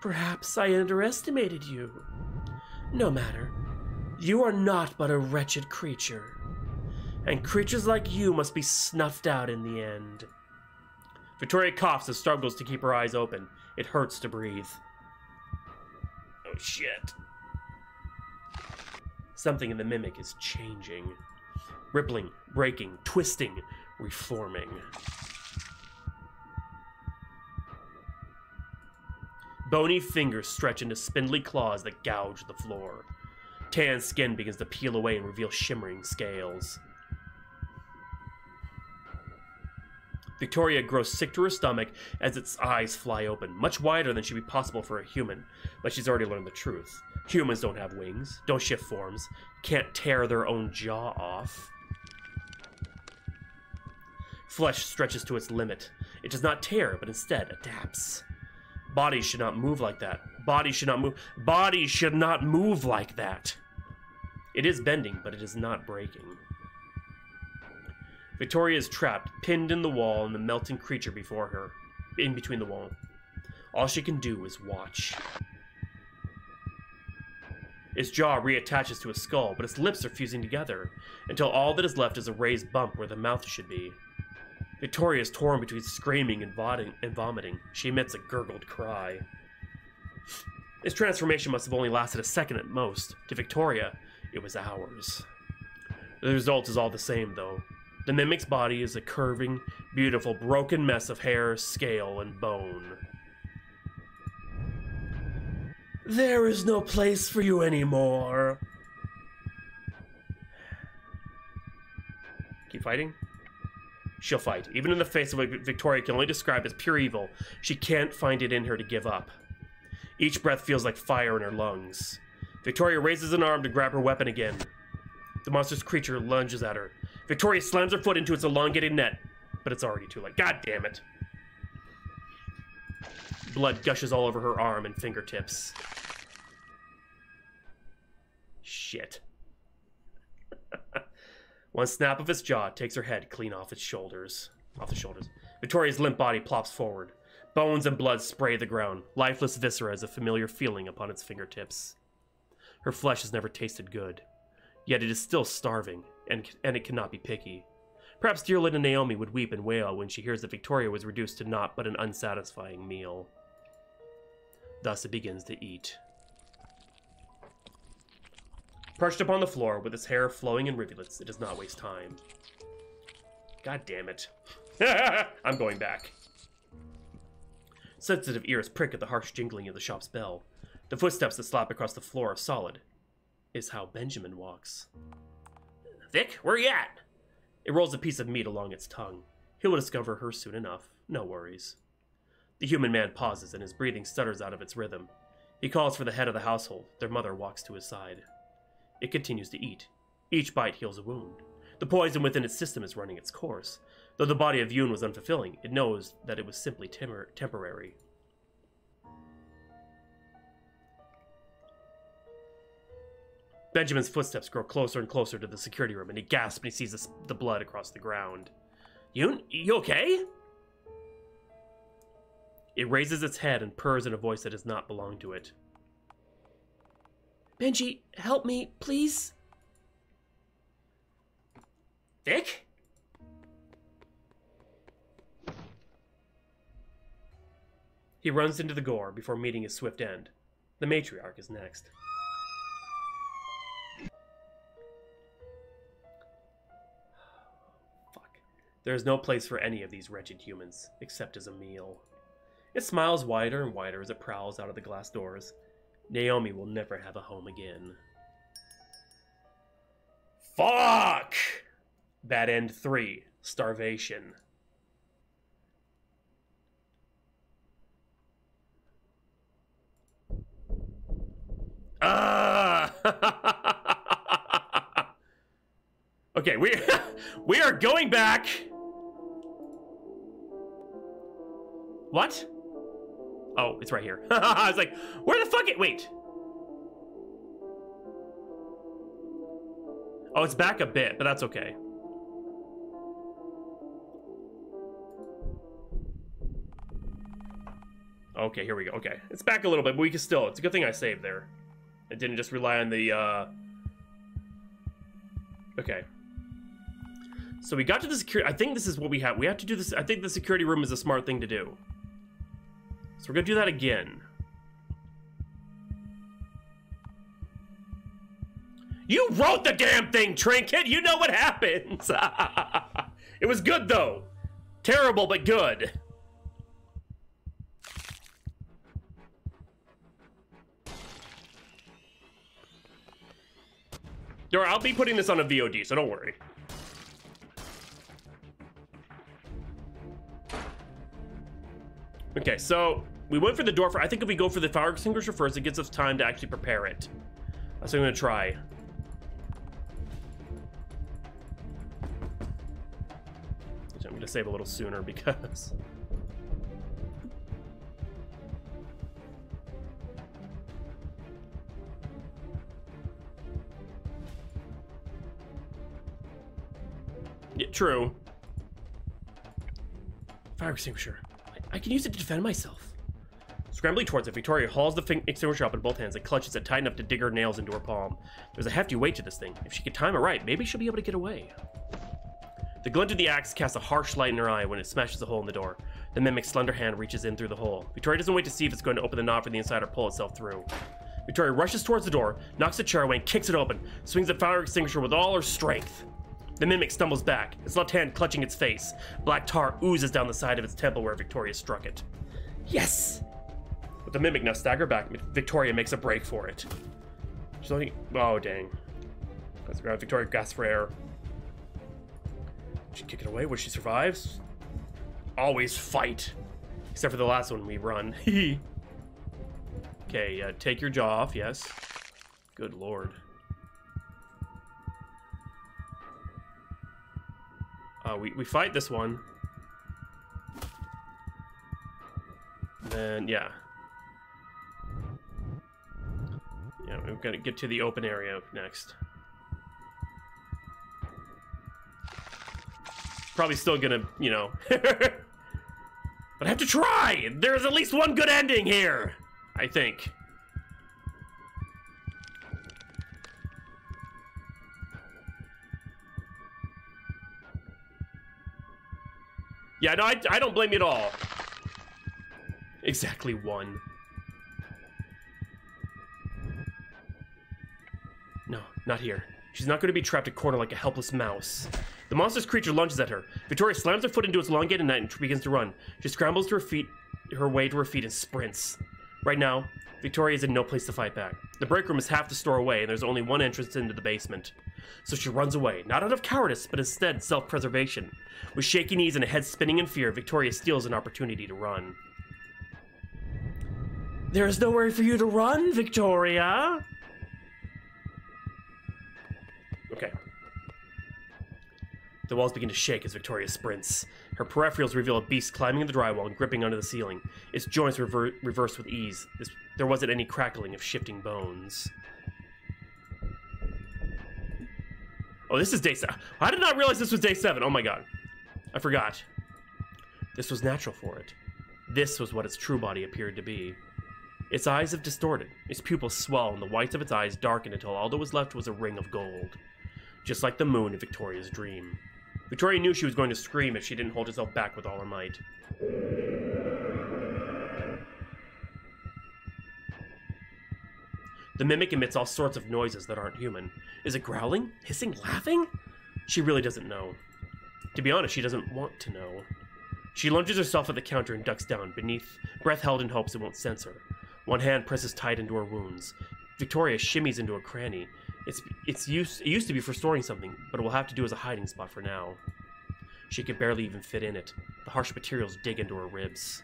Perhaps I underestimated you. No matter. You are not but a wretched creature. And creatures like you must be snuffed out in the end. Victoria coughs and struggles to keep her eyes open. It hurts to breathe. Oh shit. Something in the mimic is changing. Rippling, breaking, twisting, reforming. Bony fingers stretch into spindly claws that gouge the floor. Tan skin begins to peel away and reveal shimmering scales. Victoria grows sick to her stomach as its eyes fly open, much wider than should be possible for a human, but she's already learned the truth. Humans don't have wings, don't shift forms, can't tear their own jaw off. Flesh stretches to its limit. It does not tear, but instead adapts. Bodies should not move like that. Bodies should not move. Bodies should not move like that. It is bending, but it is not breaking. Victoria is trapped, pinned in the wall, and the melting creature before her, in between the wall. All she can do is watch. Its jaw reattaches to its skull, but its lips are fusing together, until all that is left is a raised bump where the mouth should be. Victoria is torn between screaming and vomiting. She emits a gurgled cry. This transformation must have only lasted a second at most. To Victoria, it was hours. The result is all the same, though. The mimic's body is a curving, beautiful, broken mess of hair, scale, and bone. There is no place for you anymore. Keep fighting? She'll fight. Even in the face of what Victoria can only describe as pure evil, she can't find it in her to give up. Each breath feels like fire in her lungs. Victoria raises an arm to grab her weapon again. The monstrous creature lunges at her. Victoria slams her foot into its elongated net, but it's already too late. God damn it. Blood gushes all over her arm and fingertips. Shit. One snap of its jaw takes her head clean off its shoulders. Victoria's limp body plops forward. Bones and blood spray the ground. Lifeless viscera has a familiar feeling upon its fingertips. Her flesh has never tasted good. Yet it is still starving, and it cannot be picky. Perhaps dear little Naomi would weep and wail when she hears that Victoria was reduced to naught but an unsatisfying meal. Thus it begins to eat. Perched upon the floor, with its hair flowing in rivulets, it does not waste time. God damn it. I'm going back. Sensitive ears prick at the harsh jingling of the shop's bell. The footsteps that slap across the floor are solid. Is how Benjamin walks. Vic, where you at? It rolls a piece of meat along its tongue. He will discover her soon enough. No worries. The human man pauses and his breathing stutters out of its rhythm. He calls for the head of the household. Their mother walks to his side. It continues to eat. Each bite heals a wound. The poison within its system is running its course. Though the body of Yoon was unfulfilling, it knows that it was simply temporary. Benjamin's footsteps grow closer and closer to the security room, and he gasps when he sees the blood across the ground. Yoon, you okay? It raises its head and purrs in a voice that does not belong to it. Benji, help me, please? Vic? He runs into the gore before meeting his swift end. The matriarch is next. Fuck. There is no place for any of these wretched humans, except as a meal. It smiles wider and wider as it prowls out of the glass doors. Naomi will never have a home again. Fuck! Bad End 3. Starvation. Okay, we are going back. What? Oh, it's right here. I was like, where the fuck wait. Oh, it's back a bit, but that's okay. Okay, here we go. Okay, it's back a little bit, but we can still, it's a good thing I saved there. It didn't just rely on the, Okay. So we got to the security, I think this is what we have. We have to do this, I think the security room is a smart thing to do. So we're gonna do that again. You wrote the damn thing, Trinket! You know what happens! It was good, though. Terrible, but good. I'll be putting this on a VOD, so don't worry. Okay, so we went for the door. I think if we go for the fire extinguisher first, it gives us time to actually prepare it. That's what I'm gonna try. I'm gonna save a little sooner because... Yeah, true. Fire extinguisher. I can use it to defend myself. Scrambling towards it, Victoria hauls the extinguisher up in both hands and clutches it tight enough to dig her nails into her palm. There's a hefty weight to this thing. If she can time it right, maybe she'll be able to get away. The glint of the axe casts a harsh light in her eye when it smashes a hole in the door. The mimic's slender hand reaches in through the hole. Victoria doesn't wait to see if it's going to open the knob from the inside or pull itself through. Victoria rushes towards the door, knocks the chair away and kicks it open, swings the fire extinguisher with all her strength. The mimic stumbles back, its left hand clutching its face. Black tar oozes down the side of its temple where Victoria struck it. Yes! With the mimic now staggered back, Victoria makes a break for it. She's only... Oh, dang. Victoria gasps for air. She kick it away. Would she survive? Always fight. Except for the last one, we run. Okay, take your jaw off, yes. Good lord. We fight this one. Then, yeah. Yeah, we've got to get to the open area next. Probably still gonna, you know. But I have to try! There's at least one good ending here! I think. Yeah, no, I don't blame you at all. Exactly one. No, not here. She's not going to be trapped in a corner like a helpless mouse. The monstrous creature lunges at her. Victoria slams her foot into its elongated neck and begins to run. She scrambles to her way to her feet and sprints. Right now, Victoria is in no place to fight back. The break room is half the store away and there's only one entrance into the basement. So she runs away, not out of cowardice, but instead self-preservation. With shaky knees and a head spinning in fear, Victoria steals an opportunity to run. There is nowhere for you to run, Victoria! Okay. The walls begin to shake as Victoria sprints. Her peripherals reveal a beast climbing in the drywall and gripping under the ceiling. Its joints reverse with ease. There wasn't any crackling of shifting bones. Oh, this is day 7. I did not realize this was day 7. Oh my god. I forgot. This was natural for it. This was what its true body appeared to be. Its eyes have distorted. Its pupils swell and the whites of its eyes darkened until all that was left was a ring of gold. Just like the moon in Victoria's dream. Victoria knew she was going to scream if she didn't hold herself back with all her might. The mimic emits all sorts of noises that aren't human. Is it growling? Hissing? Laughing? She really doesn't know. To be honest, she doesn't want to know. She lunges herself at the counter and ducks down, beneath, breath held in hopes it won't sense her. One hand presses tight into her wounds. Victoria shimmies into a cranny. It used to be for storing something, but it will have to do as a hiding spot for now. She could barely even fit in it. The harsh materials dig into her ribs.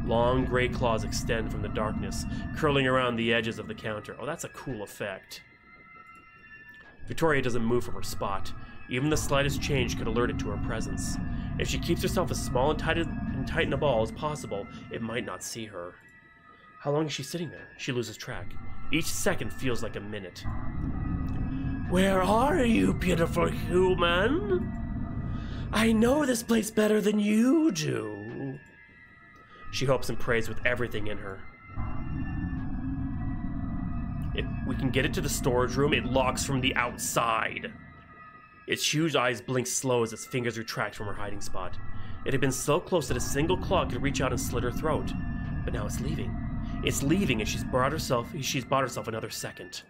Long gray claws extend from the darkness, curling around the edges of the counter. Oh, that's a cool effect. Victoria doesn't move from her spot. Even the slightest change could alert it to her presence. If she keeps herself as small and tight in a ball as possible, it might not see her. How long is she sitting there? She loses track. Each second feels like a minute. Where are you, beautiful human? I know this place better than you do. She hopes and prays with everything in her. If we can get it to the storage room, it locks from the outside. Its huge eyes blink slow as its fingers retract from her hiding spot. It had been so close that a single claw could reach out and slit her throat. But now it's leaving. It's leaving and she's bought herself another second.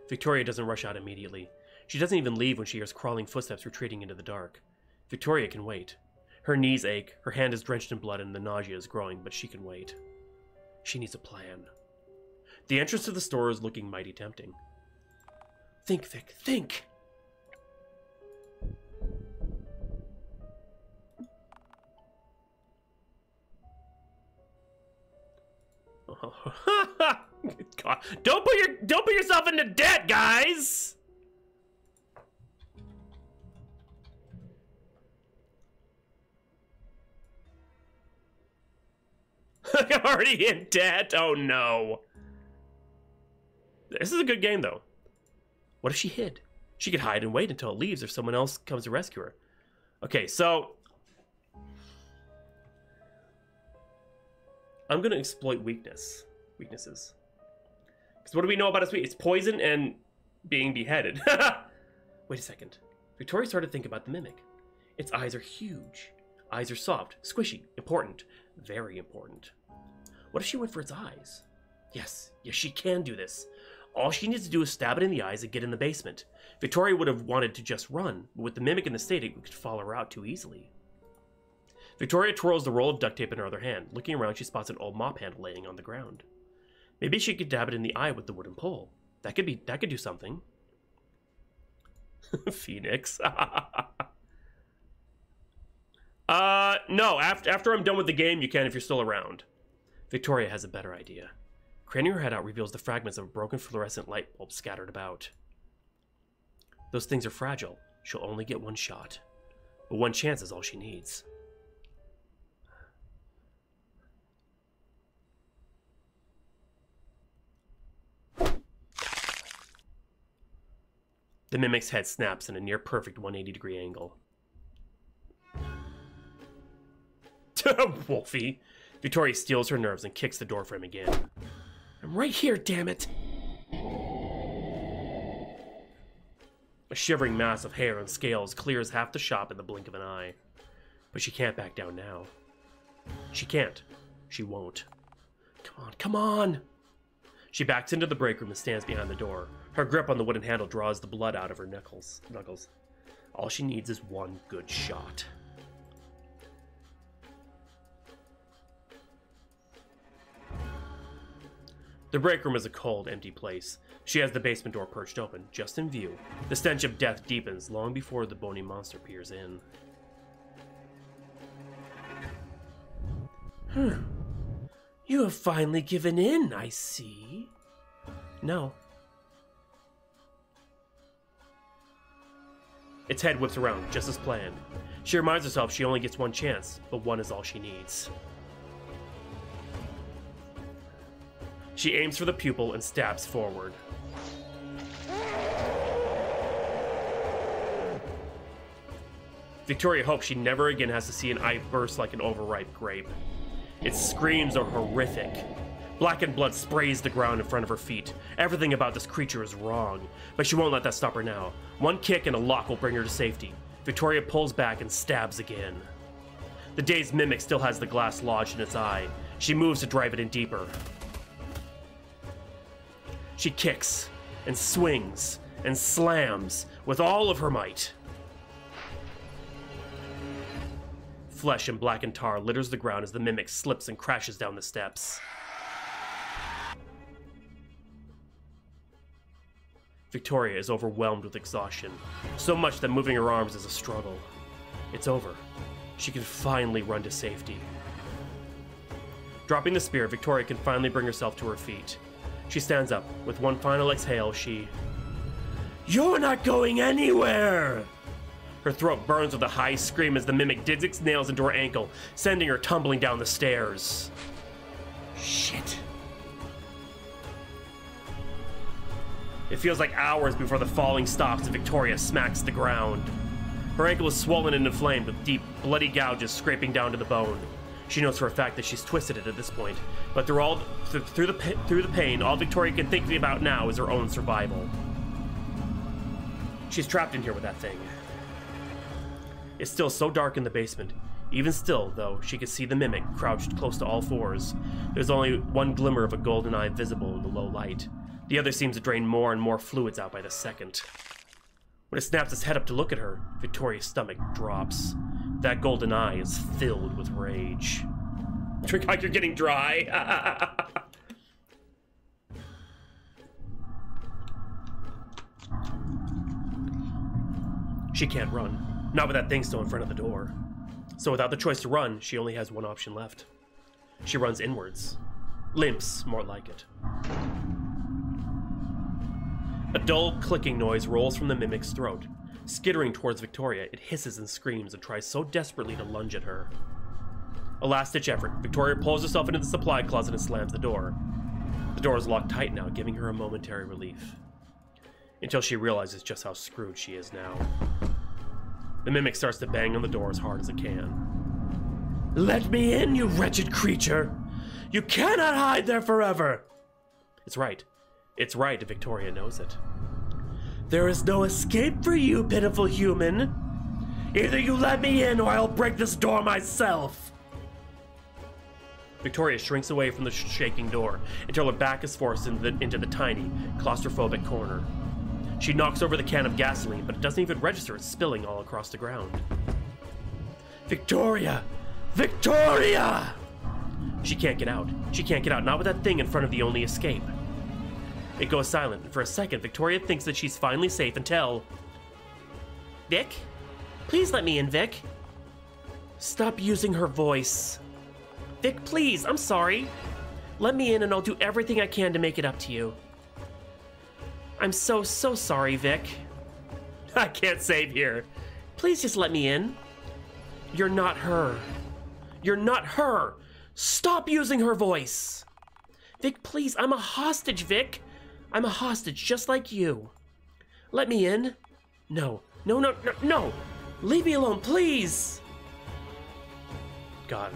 Victoria doesn't rush out immediately. She doesn't even leave when she hears crawling footsteps retreating into the dark. Victoria can wait. Her knees ache, her hand is drenched in blood, and the nausea is growing, but she can wait. She needs a plan. The entrance to the store is looking mighty tempting. Think, Vic, think! God. Don't put yourself into debt, guys! I'm already in debt. Oh no. This is a good game though. What if she hid? She could hide and wait until it leaves or someone else comes to rescue her. Okay, so I'm gonna exploit weaknesses. Because what do we know about its weakness? It's poison and being beheaded. Wait a second. Victoria started to think about the mimic. Its eyes are huge. Eyes are soft, squishy, important, very important. What if she went for its eyes? Yes, she can do this. All she needs to do is stab it in the eyes and get in the basement. Victoria would have wanted to just run, but with the mimic in the state, it could follow her out too easily. Victoria twirls the roll of duct tape in her other hand. Looking around, she spots an old mop handle laying on the ground. Maybe she could dab it in the eye with the wooden pole. That could do something. Phoenix. No, after I'm done with the game, you can if you're still around. Victoria has a better idea. Craning her head out reveals the fragments of a broken fluorescent light bulb scattered about. Those things are fragile. She'll only get one shot. But one chance is all she needs. The mimic's head snaps in a near-perfect 180-degree angle. Wolfie. Victoria steals her nerves and kicks the door frame again. I'm right here, damn it! A shivering mass of hair and scales clears half the shop in the blink of an eye. But she can't back down now. She can't. She won't. Come on, come on! She backs into the break room and stands behind the door. Her grip on the wooden handle draws the blood out of her knuckles. All she needs is one good shot. The break room is a cold, empty place. She has the basement door perched open, just in view. The stench of death deepens long before the bony monster peers in. You have finally given in, I see. No. Its head whips around, just as planned. She reminds herself she only gets one chance, but one is all she needs. She aims for the pupil and stabs forward. Victoria hopes she never again has to see an eye burst like an overripe grape. Its screams are horrific. Blackened blood sprays the ground in front of her feet. Everything about this creature is wrong, but she won't let that stop her now. One kick and a lock will bring her to safety. Victoria pulls back and stabs again. The dazed mimic still has the glass lodged in its eye. She moves to drive it in deeper. She kicks and swings and slams with all of her might. Flesh and blackened tar litters the ground as the mimic slips and crashes down the steps. Victoria is overwhelmed with exhaustion, so much that moving her arms is a struggle. It's over. She can finally run to safety. Dropping the spear, Victoria can finally bring herself to her feet. She stands up. With one final exhale, You're not going anywhere! Her throat burns with a high scream as the mimic digs its nails into her ankle, sending her tumbling down the stairs. Shit. It feels like hours before the falling stops and Victoria smacks the ground. Her ankle is swollen and inflamed with deep, bloody gouges scraping down to the bone. She knows for a fact that she's twisted it at this point, but through the pain, all Victoria can think about now is her own survival. She's trapped in here with that thing. It's still so dark in the basement. Even still, though, she can see the mimic crouched close to all fours. There's only one glimmer of a golden eye visible in the low light. The other seems to drain more and more fluids out by the second. When it snaps its head up to look at her, Victoria's stomach drops. That golden eye is filled with rage. Trinket, you're getting dry. She can't run. Not with that thing still in front of the door. So without the choice to run, she only has one option left. She runs inwards. Limps, more like it. A dull clicking noise rolls from the mimic's throat. Skittering towards Victoria, it hisses and screams and tries so desperately to lunge at her. A last-ditch effort, Victoria pulls herself into the supply closet and slams the door. The door is locked tight now, giving her a momentary relief. Until she realizes just how screwed she is now. The mimic starts to bang on the door as hard as it can. Let me in, you wretched creature! You cannot hide there forever! It's right. It's right, Victoria knows it. There is no escape for you, pitiful human. Either you let me in or I'll break this door myself. Victoria shrinks away from the shaking door until her back is forced into the tiny, claustrophobic corner. She knocks over the can of gasoline, but it doesn't even register it's spilling all across the ground. Victoria! Victoria! She can't get out. She can't get out, not with that thing in front of the only escape. It goes silent, and for a second, Victoria thinks that she's finally safe until... Vic? Please let me in, Vic. Stop using her voice. Vic, please, I'm sorry. Let me in and I'll do everything I can to make it up to you. I'm so sorry, Vic. I can't save here. Please just let me in. You're not her. You're not her. Stop using her voice. Vic, please, I'm a hostage, Vic. I'm a hostage just like you. Let me in. No. Leave me alone, please. God.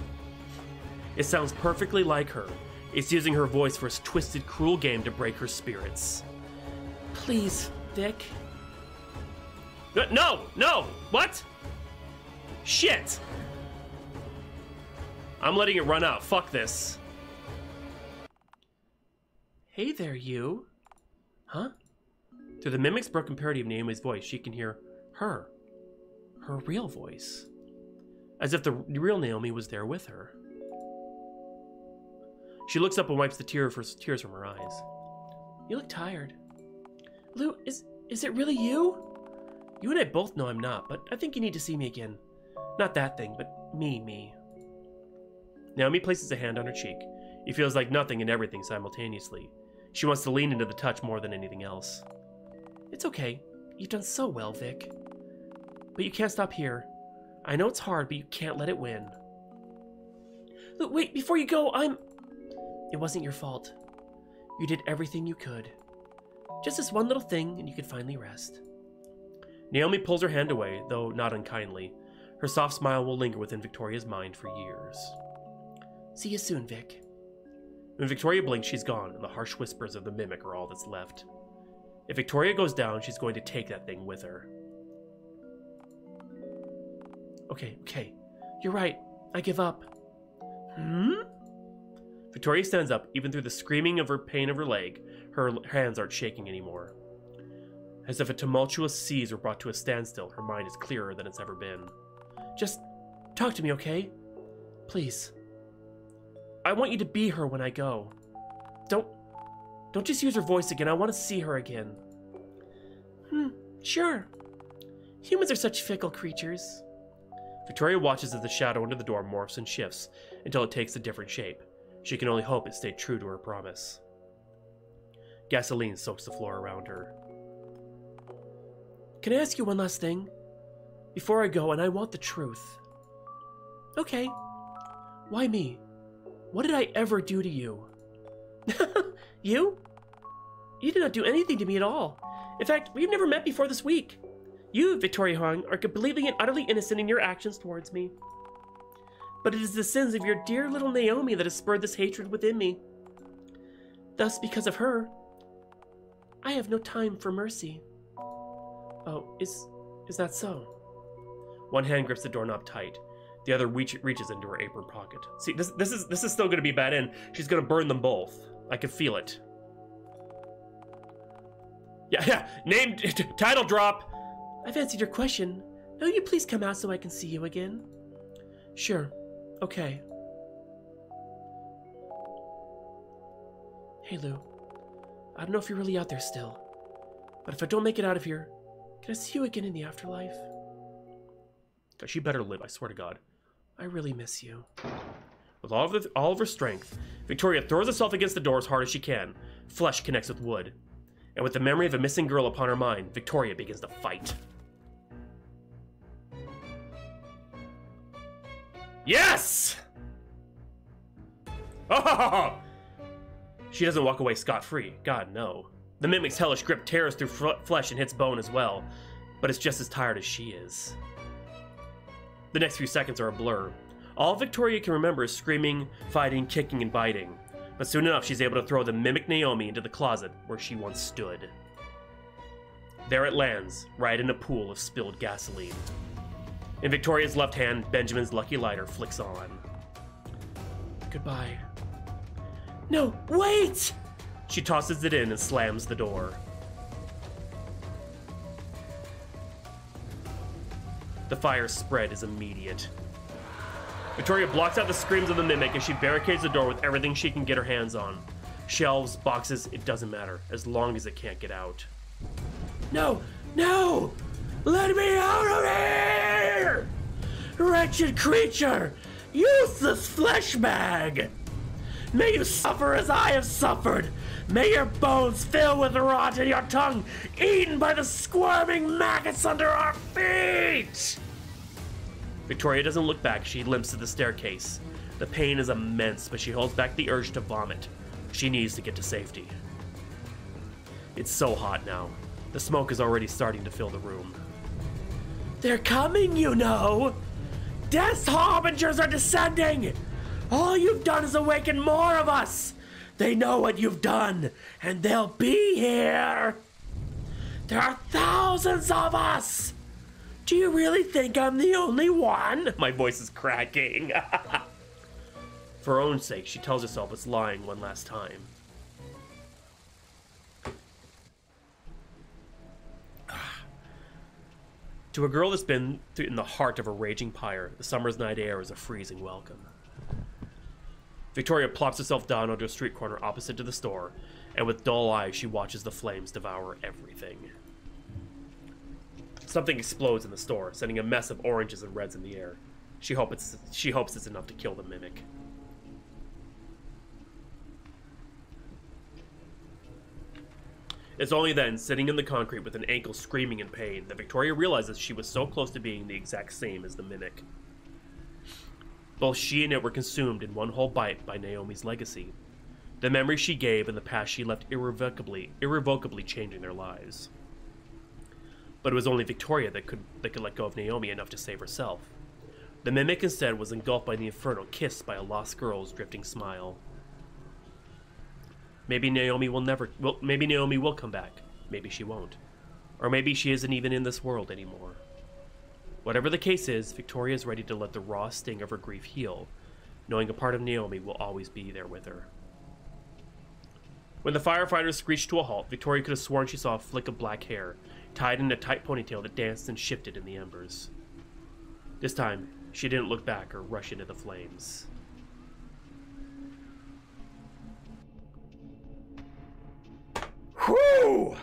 It sounds perfectly like her. It's using her voice for its twisted, cruel game to break her spirits. Please, Vic. No! What? Shit! I'm letting it run out. Fuck this. Hey there, you. Huh? Through the mimic's broken parody of Naomi's voice, she can hear her real voice. As if the real Naomi was there with her. She looks up and wipes the tears from her eyes. You look tired. Lou, is it really you? You and I both know I'm not, but I think you need to see me again. Not that thing, but me. Naomi places a hand on her cheek. He feels like nothing and everything simultaneously. She wants to lean into the touch more than anything else. It's okay. You've done so well, Vic. But you can't stop here. I know it's hard, but you can't let it win. Look, wait, before you go, It wasn't your fault. You did everything you could. Just this one little thing, and you could finally rest. Naomi pulls her hand away, though not unkindly. Her soft smile will linger within Victoria's mind for years. See you soon, Vic. When Victoria blinks, she's gone, and the harsh whispers of the mimic are all that's left. If Victoria goes down, she's going to take that thing with her. Okay. You're right. I give up. Victoria stands up, even through the screaming of her pain of her leg. Her hands aren't shaking anymore. As if a tumultuous seas were brought to a standstill, her mind is clearer than it's ever been. Just talk to me, okay? Please. I want you to be her when I go. Don't just use her voice again. I want to see her again. Sure. Humans are such fickle creatures. Victoria watches as the shadow under the door morphs and shifts until it takes a different shape. She can only hope it stayed true to her promise. Gasoline soaks the floor around her. Can I ask you one last thing? Before I go, and I want the truth. Okay. Why me? What did I ever do to you? You? You did not do anything to me at all. In fact, we've never met before this week. You, Victoria Huang, are completely and utterly innocent in your actions towards me. But it is the sins of your dear little Naomi that has spurred this hatred within me. Thus, because of her, I have no time for mercy. Oh, is that so? One hand grips the doorknob tight. The other reaches into her apron pocket. See, this is still going to be bad end. She's going to burn them both. I can feel it. Yeah. Name title drop. I've answered your question. Now you please come out so I can see you again? Sure. Okay. Hey, Lou. I don't know if you're really out there still, but if I don't make it out of here, can I see you again in the afterlife? She better live, I swear to God. I really miss you. With all of her strength, Victoria throws herself against the door as hard as she can. Flesh connects with wood. And with the memory of a missing girl upon her mind, Victoria begins to fight. Yes! Oh! She doesn't walk away scot-free. God, no. The mimic's hellish grip tears through flesh and hits bone as well, but it's just as tired as she is. The next few seconds are a blur. All Victoria can remember is screaming, fighting, kicking, and biting. But soon enough, she's able to throw the mimic Naomi into the closet where she once stood. There it lands, right in a pool of spilled gasoline. In Victoria's left hand, Benjamin's lucky lighter flicks on. Goodbye. No, wait! She tosses it in and slams the door. The fire's spread is immediate. Victoria blocks out the screams of the mimic as she barricades the door with everything she can get her hands on. Shelves, boxes, it doesn't matter, as long as it can't get out. No! No! Let me out of here! Wretched creature! Useless flesh bag! May you suffer as I have suffered! May your bones fill with rot and your tongue eaten by the squirming maggots under our feet! Victoria doesn't look back. She limps to the staircase. The pain is immense, but she holds back the urge to vomit. She needs to get to safety. It's so hot now. The smoke is already starting to fill the room. They're coming, you know! Death's harbingers are descending! All you've done is awaken more of us! They know what you've done, and they'll be here! There are thousands of us! Do you really think I'm the only one? My voice is cracking. For her own sake, she tells herself it's lying one last time. To a girl that's been in the heart of a raging pyre, the summer's night air is a freezing welcome. Victoria plops herself down onto a street corner opposite to the store, and with dull eyes she watches the flames devour everything. Something explodes in the store, sending a mess of oranges and reds in the air. She hopes it's enough to kill the mimic. It's only then, sitting in the concrete with an ankle screaming in pain, that Victoria realizes she was so close to being the exact same as the mimic. Both she and it were consumed in one whole bite by Naomi's legacy. The memories she gave and the past she left irrevocably changing their lives. But it was only Victoria that could let go of Naomi enough to save herself. The mimic instead was engulfed by the inferno, kissed by a lost girl's drifting smile. Maybe Naomi will come back. Maybe she won't. Or maybe she isn't even in this world anymore. Whatever the case is, Victoria is ready to let the raw sting of her grief heal, knowing a part of Naomi will always be there with her. When the firefighters screeched to a halt, Victoria could have sworn she saw a flick of black hair, tied in a tight ponytail that danced and shifted in the embers. This time, she didn't look back or rush into the flames. Whew!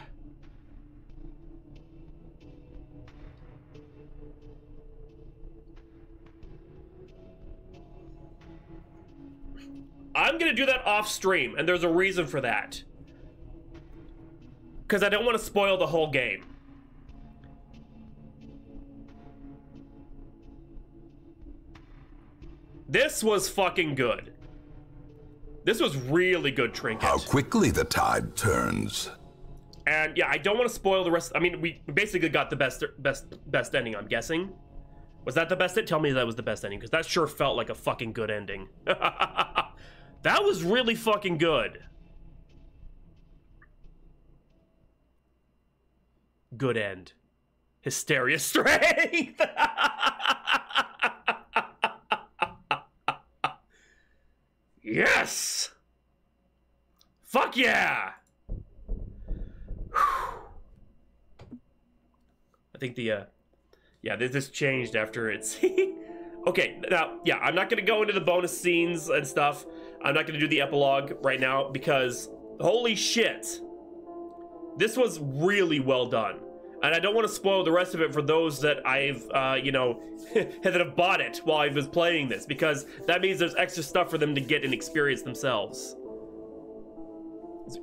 I'm gonna do that off stream, and there's a reason for that. Because I don't want to spoil the whole game. This was fucking good. This was really good, Trinket. How quickly the tide turns. And yeah, I don't want to spoil the rest. I mean, we basically got the best ending, I'm guessing. Was that the best? Tell me that was the best ending, because that sure felt like a fucking good ending. That was really fucking good. Good end. Hysteria strength. Yes. Fuck yeah. I think the, yeah, this changed after it's... Okay, now, yeah, I'm not going to go into the bonus scenes and stuff. I'm not going to do the epilogue right now because, holy shit, this was really well done. And I don't want to spoil the rest of it for those that I've, you know, that have bought it while I was playing this, because that means there's extra stuff for them to get and experience themselves.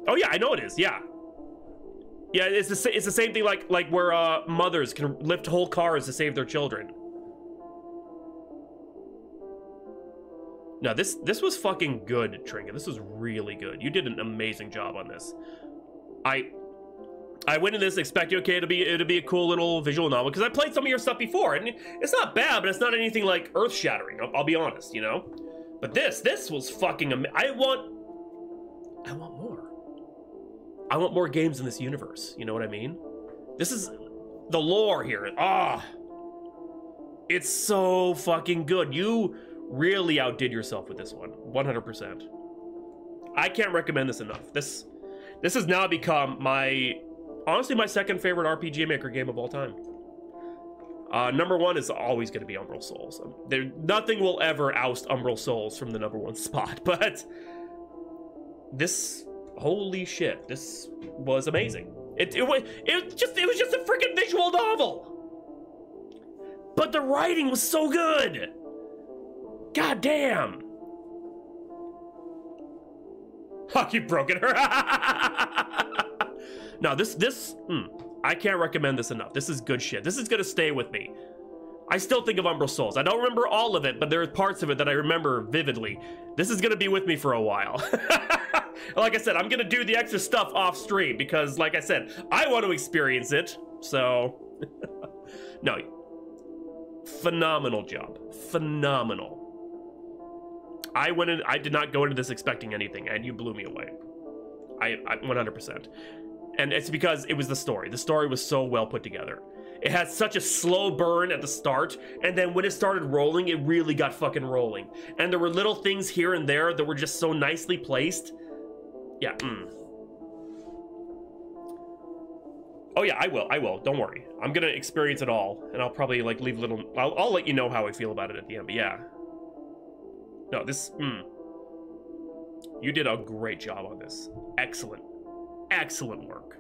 Oh yeah, I know it is, yeah. Yeah, it's the same thing like where mothers can lift whole cars to save their children. No, this was fucking good, Trinket. This was really good. You did an amazing job on this. I went in this expecting, okay, it'll be a cool little visual novel, because I played some of your stuff before, and it's not bad, but it's not anything like earth-shattering. I'll be honest, you know. But this was fucking I want more. I want more games in this universe. You know what I mean? This is the lore here. It's so fucking good. You really outdid yourself with this one, 100%. I can't recommend this enough. This has now become honestly my second favorite RPG Maker game of all time. Number one is always going to be Umbral Souls. Nothing will ever oust Umbral Souls from the number one spot, but this, holy shit, this was amazing. It was just a freaking visual novel, but the writing was so good. God damn. Oh, you've broken her. No, I can't recommend this enough. This is good shit. This is gonna stay with me. I still think of Umbral Souls. I don't remember all of it, but there are parts of it that I remember vividly. This is gonna be with me for a while. Like I said, I'm gonna do the extra stuff off stream because, like I said, I want to experience it. So, no, phenomenal job. Phenomenal. I did not go into this expecting anything, and you blew me away. I 100%. And it's because it was the story. The story was so well put together. It had such a slow burn at the start, and then when it started rolling, it really got fucking rolling. And there were little things here and there that were just so nicely placed. Yeah, Oh yeah, I will. Don't worry. I'm gonna experience it all, and I'll probably like leave little... I'll let you know how I feel about it at the end, but yeah. No, this... You did a great job on this. Excellent. Excellent work.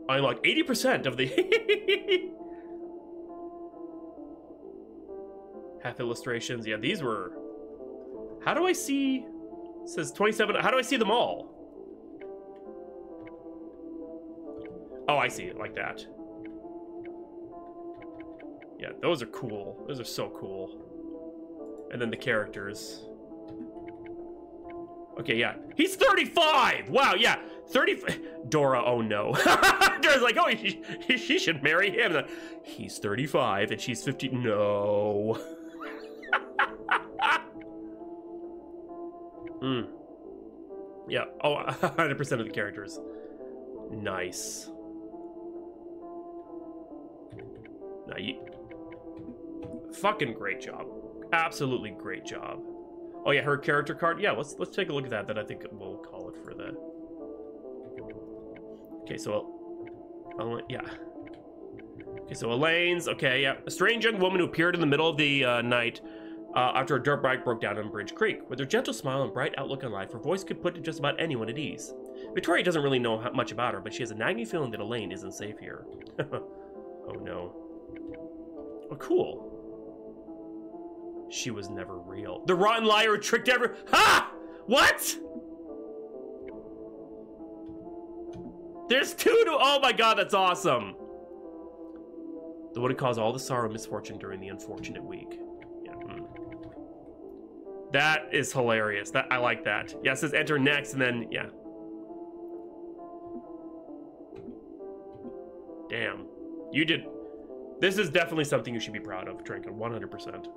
I'm like 80% of the... Half illustrations. Yeah, these were... How do I see... It says 27... How do I see them all? Oh, I see it like that. Yeah, those are cool. Those are so cool. And then the characters. Okay, yeah. He's 35! Wow, yeah. 30... Dora, oh no. Dora's like, oh, she should marry him. He's 35 and she's 50. No. Yeah. Oh, 100% of the characters. Nice. Now fucking great job. Absolutely great job. Oh yeah, her character card. Yeah, let's take a look at that. Then I think we'll call it for the... Okay, so... yeah. Okay, so Elaine's... Okay, yeah. A strange young woman who appeared in the middle of the night after a dirt bike broke down on Bridge Creek. With her gentle smile and bright outlook on life, her voice could put just about anyone at ease. Victoria doesn't really know much about her, but she has a nagging feeling that Elaine isn't safe here. Oh no. Oh, cool. She was never real. The rotten liar who tricked everyone. Ha! What? There's two to... Oh my god, that's awesome. The one who caused all the sorrow and misfortune during the unfortunate week. Yeah. That is hilarious. I like that. Yeah, it says enter next, and then, yeah. Damn. You did... This is definitely something you should be proud of, Trinket, 100%.